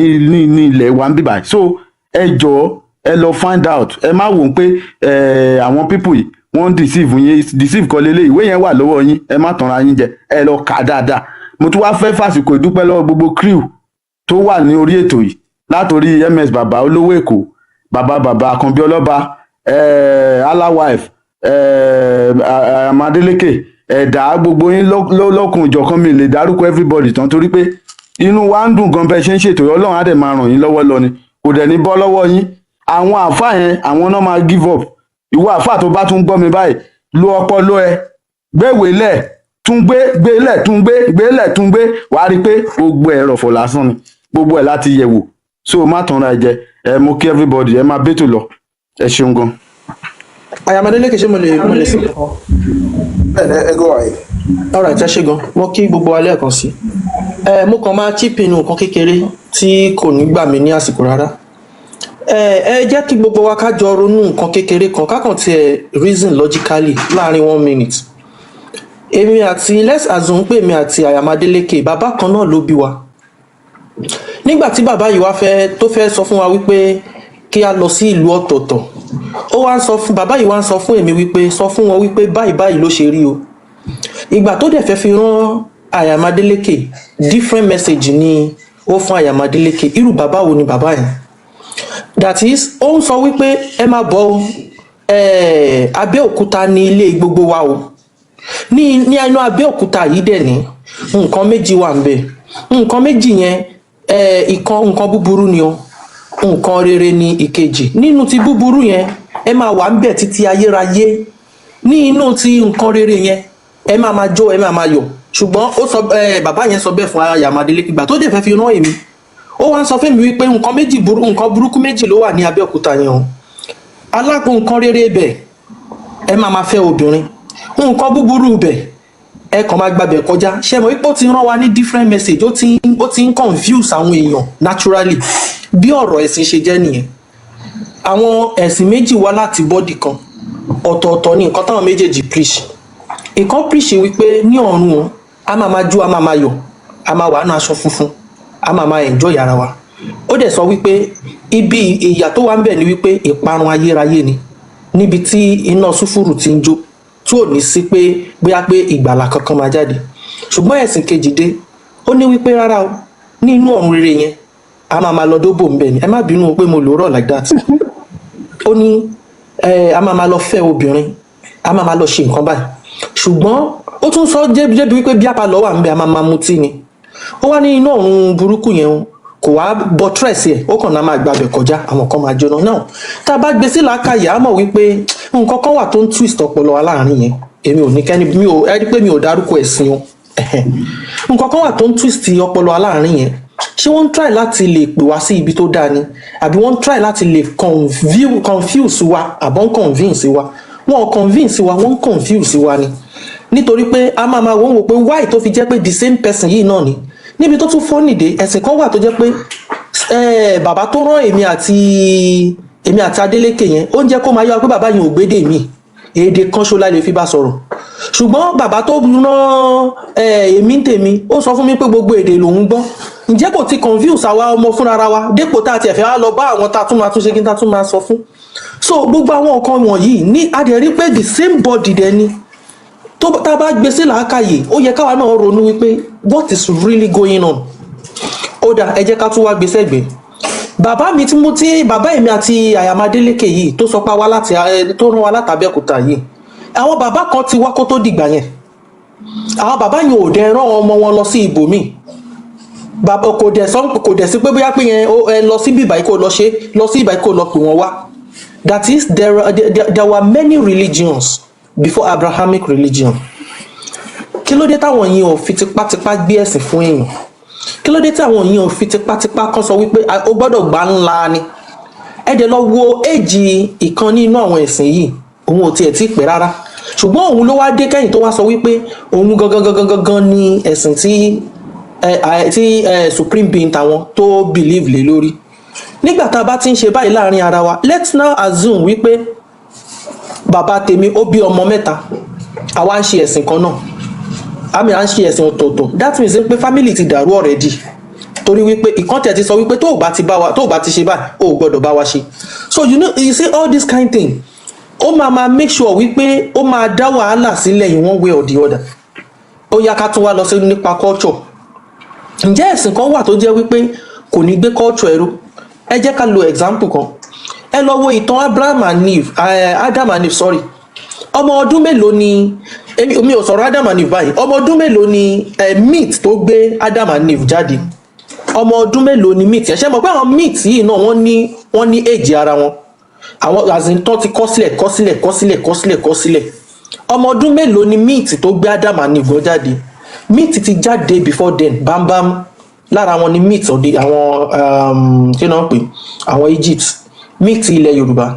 ilẹ̀ wa ń bíbà so ẹ jọ̀ọ́ ẹ lọ find out ẹ má wò ó pé àwọn people yìí wọ́n deceive kọ́ lélẹ̀ ìwé yẹn wà lọ́wọ́ yín ẹ má tanra yín jẹ ẹ lọ kà dáadáa mo tún wá fẹ́ fàsìkò ìdúpẹ́ lọ́wọ́ gbogbo crew tó wà ní orí ètò yìí látòrí MS bàbá olówó èkó bàbá àkànbí ọlọ́ba alawife amadeleke ẹ̀dá gbogbo yín lọ́kùn ìjọ̀kan mi lè dárúkọ everybody tán torí pé inú wa ń dùn gan bẹ́ẹ̀ ṣe ń ṣètò Ọlọ́run á dẹ̀ máa ràn yín lọ́wọ́ lọ ni kò dẹ̀ ní bọ́ lọ́wọ́ yín àwọn àfáà yẹn àwọn náà máa give up ìwọ àfáà tó bá tún gbọ́ mi báyìí lo ọpọlọ ẹ gbéwèélẹ̀ tún gbélẹ̀ tún gbé wàá rí i pé gbogbo ẹ̀ rọ̀fọ̀ lásán ni gbogbo ẹ̀ láti yẹ̀wò so má tanra ẹ jẹ ẹ mú kí everybody ẹ máa bẹ́tò lọ ẹ ṣeun gan. Ayamadéleke ṣé mo lè sí nǹkan. ẹ go ahead. Alright ẹ ṣé gan mo kí gbogbo wa lẹ́ẹ̀kan sí mo kàn máa chip inú nǹkan kékeré tí kò ní gbà mí ní àsìkò rárá ẹ jẹ́ kí gbogbo wa ká jọ ronú nǹkan kékeré kan kákan tiẹ̀ reason logically láàrin 1 minute èmi àti let's assume pé èmi àti Ayamadéleke bàbá kan náà ló bí wa nígbà tí bàbá yìí wá tó fẹ́ sọ fún wa wípé kí a lọ sí ìlú ọ̀tọ̀ọ̀tọ̀ bàbá yìí wá ń sọ fún èmi wípé sọ fún wọn wípé báyìí ló ṣe rí o ìgbà tó dẹ̀ fẹ́ fi rán Ayamadéleke different message ni ó fún Ayamadéleke irú bàbá wo ni bàbá yẹn that is ó ń sọ wípé ẹ má bọ̀ Abẹ́òkúta ní ilé gbogbo wa o ní inú Abẹ́òkúta yìí dẹ̀ ní nǹkan méjì wà ń bẹ̀ nǹkan méjì yẹn nǹkan búburú ni o nǹkan rere ni ìkejì nínú ti búburú yẹn ẹ máa wà ń bẹ̀ títí ayérayé ní inú ti nǹkan rere yẹn ẹ máa jó ẹ máa yọ̀ ṣùgbọ́n ó sọ bàbá yẹn sọ bẹ́ẹ̀ fún Ayamadéleke ìgbà tó dẹ̀ fẹ́ fi rán èmi ó wá ń sọ fẹ́mi wípé nǹkan burúkú méjì ló wà ní Abẹ́òkúta yẹn o alákùn nǹkan rere bẹ̀ ẹ máa fẹ́ obìnrin nǹkan búburú bẹ̀ ẹ kàn máa gbàbẹ̀ kọjá ṣe mọ̀ wípé ó ti rán wa ní different message ó ti ń confuse àwọn èèyàn naturally bí ọ̀rọ̀ ẹ̀sìn ṣe jẹ́ nìyẹn àwọn ẹ̀sìn méjì wá láti bọ́dì kan ọ̀tọ̀ọ̀tọ̀ ní nǹkan táwọn méjèèjì preach ìkan preach wípé ní ọ̀run o a máa jó a máa yọ̀ a máa wà ní aṣọ funfun a máa enjoy ara wa ó dẹ̀ sọ wípé ibi ìyà tó wà ń bẹ̀ ni wípé ìparun ayérayé ni níbi tí iná sùfúrù ti ń jó tí ò ní sí pé bóyá pé ìgbàlà kankan máa jáde ṣùgbọ́n ẹ̀sìn kejì dé ó ní wípé rárá o ní inú ọ̀run rere yẹn a máa lọ dóbò ń bẹ̀ ni ẹ má bínú pé mo lò rọ̀ like that ó ní a máa lọ fẹ́ obìnrin a máa lọ ṣe nǹkan báyìí ṣùgbọ́n ó tún sọ jẹ́bi wípé bí apá lọ́wọ́ à ń bẹ a máa mutí ni ó wá ní inú ọ̀run burúkú yẹn kò wá buttress ẹ̀ ó kàn náà máa gbàbẹ̀ kọjá àwọn kan máa jóná náà tá a bá gbé sí làákàyè á mọ̀ wípé nǹkan kan wà tó ń twist ọpọlọ wa láàrin yẹn èmi ò ní kẹ́ni ẹ rí pé mi ò dárúkọ ẹ̀sìn o nǹkan kan wà tó ń twist ọpọlọ wa láàrin yẹn ṣé wọ́n ń try láti lè pè wá sí ibi tó dáa ni àbí wọ́n ń try láti lè confuse wa àbọ̀ ń convince wa wọ́n convince wa wọ́n confuse wa ni nítorí pé a máa wọ́n wò pé why tó fi jẹ́ pé the same person yìí náà ni níbi tó tún fọ́ nìdé ẹ̀sìn kan wà tó jẹ́ pé bàbá tó rán èmi àti Adélékè yẹn ó ń jẹ́ kó máa yọ pé bàbá yẹn ò gbédè mi èdè kan ṣó la lè fi bá sọ̀rọ̀ ṣùgbọ́n bàbá tó rán èmi tèmi ó sọ fún mi pé gbogbo èdè lòún gbọ́ ǹjẹ́ kò ti confuse àwa ọmọ fúnra wa dépò tá a ti ẹ̀fẹ́ wá lọ bá àwọn tá a tún máa tún ṣe kí n tá tún máa sọ fún so gbogbo àwọn nǹkan wọ̀nyí ní adẹ̀rí pé the same body dẹ̀ ni tó tá a bá gbé sí làákàyè ó yẹ káwa náà ronú wípé what is really going on ó dà ẹ jẹ́ ká tún wá gbé sẹ́gbẹ̀ẹ́ bàbá mi tí bàbá èmi àti Àyàmádélékè yìí tó sọ pé wá láti tó rán wa látàbẹ́òkúta yìí àwọn bàbá kan ti wá kó tó dìgbà yẹn àwọn bàbá yẹn ò dẹ̀ rán ọmọ wọn lọ sí ibòmíì bàbá kò dẹ̀ sí pé bóyá pé yẹn ẹ lọ sí bíbáyìí kó lọ ṣe lọ sí ìbáyìí kó lọ pè wọ́n wá that is there were many religions before Abrahamic religion kí ló dé táwọn yìí ò fi tipátipá gbé ẹ̀sìn fún èèyàn kí ló dé táwọn yìí ò fi tipátipá kan sọ wípé ó gbọ́dọ̀ gbà ńlá ni ẹ dẹ̀ lọ wo éèjì ìkan nínú àwọn ẹ̀sìn yìí òun ò tiẹ̀ tí pẹ́ rárá ṣùgbọ́n òun ló wá dé kẹ́yìn tó wá sọ wípé òun gangan ni ẹ̀sìn tí supreme being tàwọn tó believe lé lórí nígbà tá a bá ti ń ṣe báyìí láàrin ara wa let's now assume wípé bàbá tèmi ó bí ọmọ mẹ́ta àwa ń ṣe ẹ̀sìn kan náà àmì à ń ṣe ẹ̀sìn ọ̀tọ̀ọ̀tọ̀ that means pé family ti dàrú already torí wípé ìkọ́ntẹ̀ ti sọ wípé tó o bá ti ṣe báyìí o ò gbọ́dọ̀ bá wa ṣe so you see all this kind thing ó máa make sure wípé ó máa dá wàhálà sílẹ̀ in one way or the other ó yá ká tún wá lọ sí nípa culture ǹjẹ́ ẹ̀sìn kan wà tó jẹ́ wípé kò ní gbé culture ẹrú ẹ jẹ́ ká lo example kan ẹ lọ wo ìtàn Adam and Eve sorry ọmọ ọdún mélòó ni mi ò sọ̀rọ̀ Adam and Eve báyìí ọmọ ọdún mélòó ni meat tó gbé Adam and Eve jáde ọmọ ọdún mélòó ni meat yẹn ṣe mọ̀ pé àwọn meat yìí náà wọ́n ní èjì ara wọn àwọn àzìntàn ti kọ́ sílẹ̀ ọmọ ọdún mélòó ni meat tó gbé Adam and Eve jáde meat ti jáde before then bámbám lára wọn ni meat ọ̀dẹ àwọn kí náà pè àwọn Egypt meat ilẹ̀ Yorùbá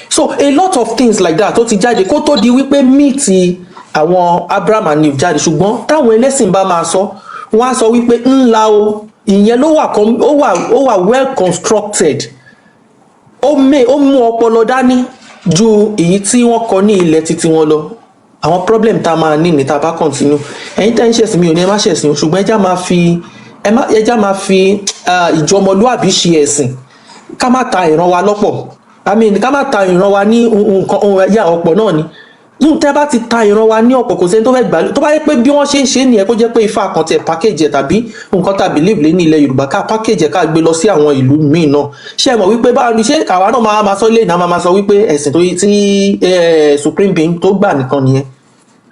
so a lot of things like that tó ti jáde kó tó di wípé meat àwọn Abraham and Eve jáde ṣùgbọ́n táwọn ẹlẹ́sìn bá máa sọ wọ́n á sọ wípé ńlá o ìyẹn ló wà well constructed ó mú ọpọlọ dání ju èyí tí wọ́n kọ ní ilẹ̀ títí wọn lọ àwọn problem tá a máa ní tá a bá continue ẹ̀yin tẹ́ ń ṣẹ̀sìn mi ò ní ẹ má ṣẹ̀sìn o ṣùgbọ́n ẹjá máa fi ìjọmọlúàbí ṣe ẹ̀sìn ká má ta ìran wa lọ́pọ̀ ká má ta ìran wa ní nǹkan ohun ẹ̀yà ọ̀pọ̀ náà ni tẹ́ bá ti ta ìran wa ní ọ̀pọ̀ kò sẹ́ni tó fẹ́ gbà tó bá yẹ pé bí wọ́n ṣe ń ṣe nìyẹn kó jẹ́ pé ifá kan tẹ̀ package ẹ̀ tàbí nǹkan tá a believe lé ní ilẹ̀ Yorùbá ká package ẹ̀ ká gbé lọ sí àwọn ìlú míì náà ṣé ẹ mọ̀ wípé báwo ni ṣé àwa náà máa sọ lé náà máa sọ wípé ẹ̀sìn tí supreme being tó gbà nìkan nìyẹn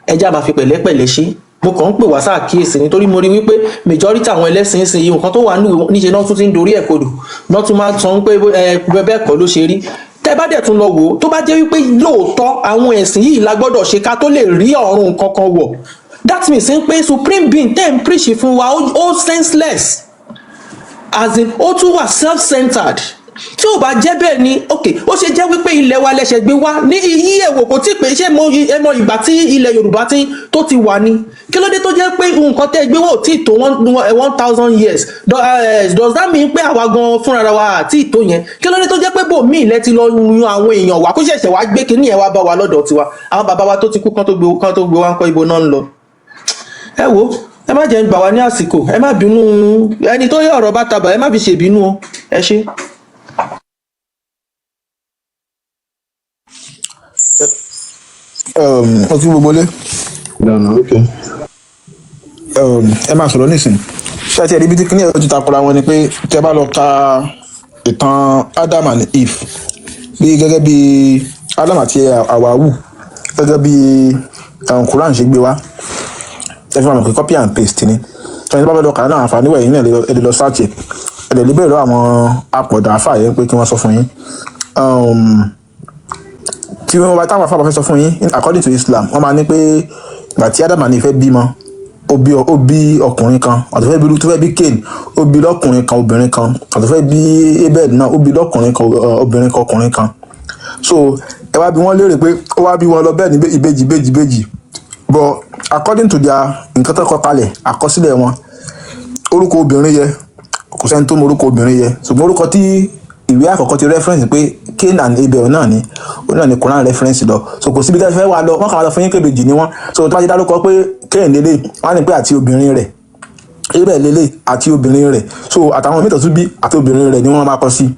ẹjá máa fi pẹ̀lẹ́pẹ̀lẹ́ ṣe mo kàn ń pè wá sáàkíyèsí nítorí mo rí wípé majority àwọn ẹlẹ́sìn ń sin iye nǹkan tó wà níṣe náà tún ti ń dorí ẹ̀ kodò náà tún máa sọ pé bẹ́ẹ̀ kọ́ ló ṣe rí tẹ́ bá dẹ̀ tún lọ wò ó tó bá jẹ́ wípé lóòótọ́ àwọn ẹ̀sìn yìí la gbọ́dọ̀ ṣe ká tó lè rí ọ̀run kankan wọ̀ that means pé supreme being tẹ́ ń preach fún wa ó senseless as in ó tún wà self-centered tí ò bá jẹ́ bẹ́ẹ̀ ni ok ó ṣe jẹ́ wípé ilẹ̀ wa lẹ́sẹ̀ gbé wá ní iyí èwò kò tí pé ṣé ẹ mọ ìgbà tí ilẹ̀ Yorùbá tó ti wà ní kí ló dé tó jẹ́ pé nǹkan tẹ́ gbé wá ò tí ì tó 1000 years does that mean pé àwa gan fúnra wa àti ìtó yẹn kí ló dé tó jẹ́ pé bòmíì ilẹ̀ ti lọ yan àwọn èèyàn wá kó ṣẹ̀ṣẹ̀ wá gbé kinní yẹn wá bá wa lọ́dọ̀ tiwa àwọn bàbá wa tó ti kú kán tó gbé wá ń kọ́ ibo náà ń lọ ẹ wo ẹ má jẹ́ gbà wá ní àsìkò ẹ má bínú ẹni tó yẹ ọ̀rọ̀ bá tabà ẹ má fi ṣèbínú o ẹ ṣé. ọtí gbogbo lé ẹ máa sọ̀rọ̀ nísìnyí ṣé àti ẹ̀rí bí tí kíní ẹ̀rọ ti takora wọn ni pé tẹ́ bá lọ ka ìtàn Adam and Eve bí gẹ́gẹ́ bí Adam àti Àwáwù gẹ́gẹ́ bí Quran ṣe gbé wá ẹ fi máa mọ̀ pé copy and paste ni tí wọ́n bá fẹ́ lọ kà á náà àǹfààní wẹ̀yìn náà ẹ lè lọ search ẹ̀ ẹ lè bẹ̀rẹ̀ lọ àwọn apọ̀dà àfà yẹn pé kí wọ́n sọ fún yín tí wọ́n bá táwọn afábà fẹ́ sọ fún yín according to Islam wọ́n máa ní pé ìgbà tí Adam and Eve fẹ́ bímọ ó bí ọkùnrin kan ọ̀tọ̀ fẹ́ bí Cain ó bí lọ́kùnrin kan obìnrin kan ọ̀tọ̀ fẹ́ bí Abel náà ó bí lọ́kùnrin kan obìnrin kan ọkùnrin kan so ẹ wá bí wọ́n léèrè pé ó wá bí wọn lọ bẹ́ẹ̀ ní ìbejì but according to their nǹkan tó kọ kalẹ̀ àkọsílẹ̀ wọn orúkọ obìnrin yẹ kò sẹ́ni tó mọ orúkọ obìnrin yẹ ṣùgbọ́n orúkọ tí ìwé àkọ́kọ́ ti reference pé Cain and Abel náà ni ó náà ni Quran reference lọ so kò síbi tí wọ́n fẹ́ wà lọ wọ́n kàn wá lọ fún yín pé ìbejì ni wọ́n so tó bá ti dárúkọ pé Cain lélẹ̀ wọ́n á ní pé àti obìnrin rẹ̀ Abel lélẹ̀ àti obìnrin rẹ̀ so àtàwọn mẹ́tọ̀ tún bí àti obìnrin rẹ̀ ni wọ́n máa kọ sí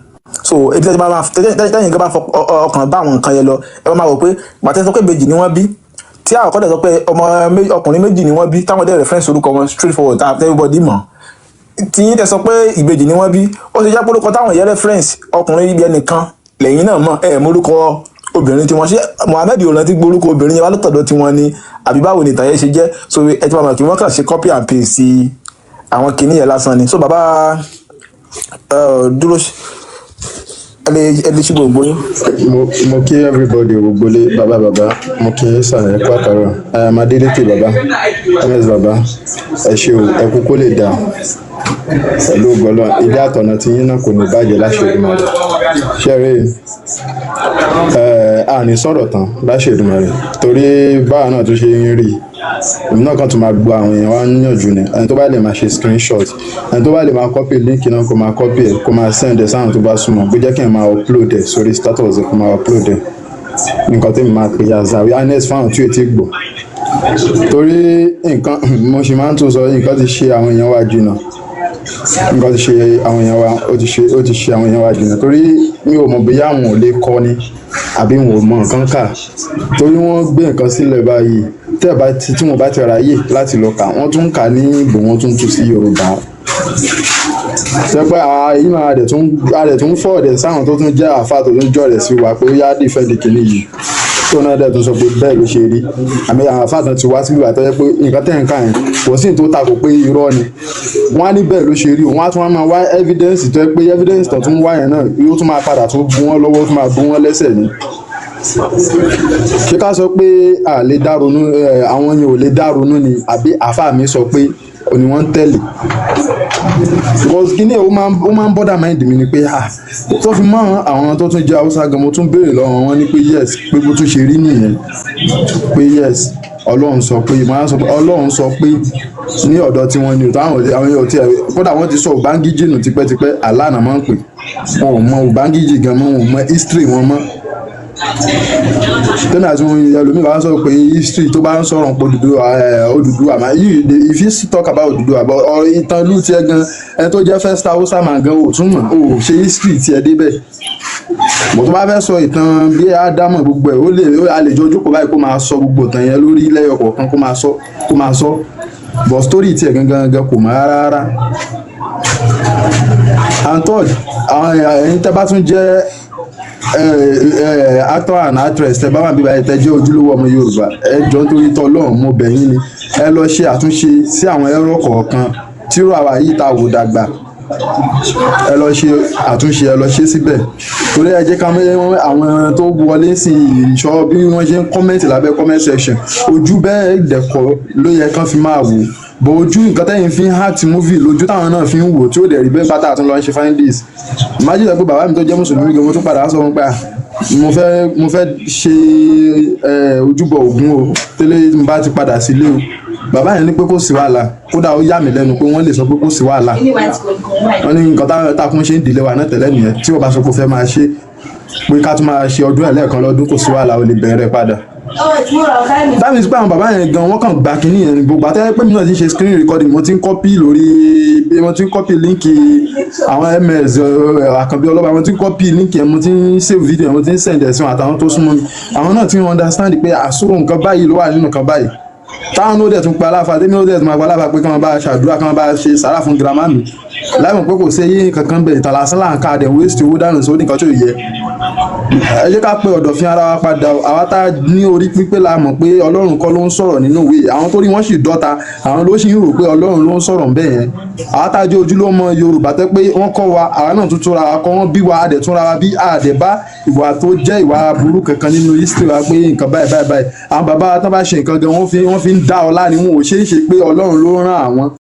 so ebi tẹ́tí máa tẹ́yìn gan bá fọ ọkàn bá àwọn nǹkan yẹn lọ ẹ máa wò pé gbàtẹ́ sọ pé ìbejì ni wọ́n bí tí àkọ́kọ́ dẹ̀ sọ pé ọkùnrin méjì ni wọ́n bí táwọn dẹ̀ reference orúkọ wọn straight forward tá everybody mọ̀ tí yín tẹ̀ sọ pé ìbejì ni wọ́n bí ó ṣe jẹ́ pé orúkọ táwọn yẹ reference ọkùnrin ibi ẹnìkan lẹ́yìn náà mọ̀ ẹ̀ mórúkọ obìnrin tí wọ́n ṣe Mohammed ò rántí gbórúkọ obìnrin yẹn wá lọ́tọ̀dọ̀ tí wọ́n ní àbí báwo ni ìtàn yẹn ṣe jẹ́ so ẹ ti máa mọ̀ kí wọ́n kàn ṣe copy and paste sí àwọn kìíní yẹn lásán ni so bàbá dúró ẹlẹ́ ṣí gbogbo yín. mo kí everybody gbogbo lé bàbá mo kí sàn ẹ kú àkàrọ amadélété bàbá ms bàbá ẹ ṣe o ẹ kú kó lè dà pẹ̀lú gbọlọ ilé àtọ̀nà tí yín náà kò ní bàjẹ́ láṣẹ Èdùmàrè ṣẹ́rẹ́ àní sọ̀rọ̀ tán láṣẹ Èdùmàrè torí báwa náà tó ṣe ń rí èmi náà kàn tún máa gbọ́ àwọn èèyàn wá níyànjú ni ẹni tó bá lè máa ṣe screenshot ẹni tó bá lè máa copy link náà kó máa copy ẹ̀ kó máa send ẹ̀ sáwọn tó bá súnmọ́ pé jẹ́ kí n máa upload ẹ̀ sórí status ẹ̀ kó máa upload ẹ̀ nǹkan tí mo máa pè yà zàwí awareness fáwọn tí ò tí gbọ́ torí nǹkan mo ṣe máa ń tún sọ nǹkan ti ṣe àwọn èèyàn wa jìnnà nǹkan ti ṣe àwọn èèyàn wa ó ti ṣe àwọn èèyàn wa jìnnà torí mi ò mọ̀ bóyá àwọn ò lè kọ́ ni àbí wọn ò mọ nǹkan kà torí wọ́n gbé nǹkan sílẹ̀ báyìí tí wọ́n bá ti ráyè láti lọ kà wọ́n tún kà ní ìbò wọ́n tún tú sí Yorùbá sẹpẹ yìí máa adẹ tún fọ ọdẹ sáwọn tó tún jẹ àáfàá tó tún jọ rẹ sí wa pé ó yá dìfẹ́ǹdì kìíní yìí tó náà dẹ̀ tún sọ pé bẹ́ẹ̀ ló ṣe rí àmì àwọn àáfàá tó ti wá síbi ìgbà tó yẹ pé nǹkan tẹ̀ ń kà yẹn kò sí tó takò pé irọ́ ni wọ́n á ní bẹ́ẹ̀ ló ṣe rí wọ́n á tún máa wá evidence tó yẹ pé evidence tó tún wá yẹn náà yóò tún máa padà tún bú wọn lọ́wọ́ tún máa bú wọn lẹ́sẹ̀ ni ṣé ká sọ pé a lè dá ronú àwọn yẹn ò lè dá ronú ni àbí àáfàá mi sọ pé òní wọ́n ń tẹ̀lé because kí ni ó máa ń bọ́dà mind mi ni pé tó fi mọ́ àwọn tó tún jẹ́ haúsá gan mo tún béèrè lọ́wọ́ wọn ni pé yes pé bó tún ṣe rí nìyẹn pé yes ọlọ́run sọ pé ọlọ́run sọ pé ní ọ̀dọ̀ tí wọ́n ní o táwọn èèyàn tí kódà wọ́n ti sọ Ubangiji nù tipẹ́tipẹ́ Allah náà máa ń pè wọn ò mọ Ubangiji gan mọ́ wọn ò mọ history wọn mọ́ tẹ́lẹ̀ àti wọn ẹlòmíì bá ń sọ pé history tó bá ń sọ̀rọ̀ pé Odùduwà àmọ́ if you talk about Odùduwà àbọ̀ ọ̀rọ̀ ìtàn ìlú tiẹ̀ gan ẹni tó jẹ́ first Hausa man gan ò tún mọ̀ ò ṣe history tiẹ̀ débẹ̀ mo tó bá fẹ́ sọ ìtàn bí Ádámọ̀ gbogbo ẹ̀ a lè jọ jókòó báyìí kó máa sọ gbogbo ìtàn yẹn lórí lẹ́yọ̀ kọ̀ọ̀kan kó máa sọ but story tiẹ̀ gangan kò mọ̀ rárá and third àwọn ẹ̀yin tẹ́ bá tún jẹ́ actor and actress tẹ́ bá wà bíbá ẹ tẹ́ jẹ́ ojúlówó ọmọ Yorùbá ẹ jọ nítorí tọlọ́run mo bẹ̀ yín ni ẹ lọ ṣe àtúnṣe sí àwọn ẹ̀rọ kọ̀ọ̀kan tíró àwa yìí ta wò dàgbà ẹ lọ ṣe àtúnṣe ẹ lọ ṣe síbẹ̀ torí ẹ jẹ́ ká mọ̀ àwọn tó wọlé sí ìṣọ́ bí wọ́n ṣe ń kọ́mẹ́ǹtì lábẹ́ comment section ojú bẹ́ẹ̀ dẹ̀kọ́ ló yẹ kán fi máa wò bó ojú nǹkan tẹ́yìn fi ń act movie lójú táwọn náà fi ń wò tí ó dẹ̀ rí bẹ́ẹ̀ bàtà àtúnlọ ń ṣe findings imagine pé bàbá mi tó jẹ́ mùsùlùmí gan mo tún padà sọ wọn pé mo fẹ́ ṣe ojúbọ Ògún o tẹ́lẹ̀ mo bá ti padà sílé o bàbá yẹn ní pé kò sí wàhálà kódà ó yà mí lẹ́nu pé wọ́n lè sọ pé kò sí wàhálà wọ́n ní nǹkan táwọn ṣe ń dìlé wa náà tẹ́lẹ̀ nìyẹn tí wọ́n bá sọ pé ó fẹ́ máa ṣe pé ká tún máa ṣe ọdún ẹ̀ lẹ́ẹ̀kan lọ́dún kò sí wàhálà ó lè bẹ̀rẹ̀ padà that means pé àwọn bàbá yẹn gan wọ́n kàn gba kínní yẹn gbogbo àtẹ́wẹ́ pé mi náà ti ṣe screen recording mo ti ń copy líǹkì àwọn ms Àkànbí Ọlọ́ba mo ti ń copy líǹkì yẹn mo ti ń save video mo ti ń send ẹ̀sìn àtàwọn tó súnmọ́ mi àwọn náà ti ń understand pé àsọ̀rọ̀ nǹkan báyìí ló wà nínú nǹkan báyìí táwọn ó dẹ̀ tún pa aláfa tẹ́mi ó dẹ̀ tún máa pa aláfa pé kí wọ́n bá ṣàdúrà kí wọ́n bá ṣe sàrà fún girama mi láìmọ̀ pé kò sí eyín kankan bẹ̀ ìtàn lásán là ń ká àdẹ̀ waste owó dànù sórí nǹkan tó yẹ ẹ jẹ́ ká pé ọ̀dọ̀fin ara wa padà àwa tá a ní orí pípé la mọ̀ pé Ọlọ́run kọ́ ló ń sọ̀rọ̀ nínú ìwé àwọn tó rí wọ́n sì dọ́ta àwọn ló sì ń rò pé Ọlọ́run ló ń sọ̀rọ̀ bẹ́ẹ̀ yẹn àwa tá a jẹ́ ojúlówó Yorùbá tẹ́ pé wọ́n kọ́ wa àwa náà tún túnra wa kọ́ wọ́n bí wa adẹ̀ túnra wa bí adẹ̀ bá ìwà tó jẹ́ ìwà burú kankan nínú history wa pé nǹkan báyìí àwọn bàbá wa tán bá ṣe nǹkan gan wọ́n fi ń dá ọlá ni wọn ò ṣe é ṣe pé Ọlọ́run ló rán àwọn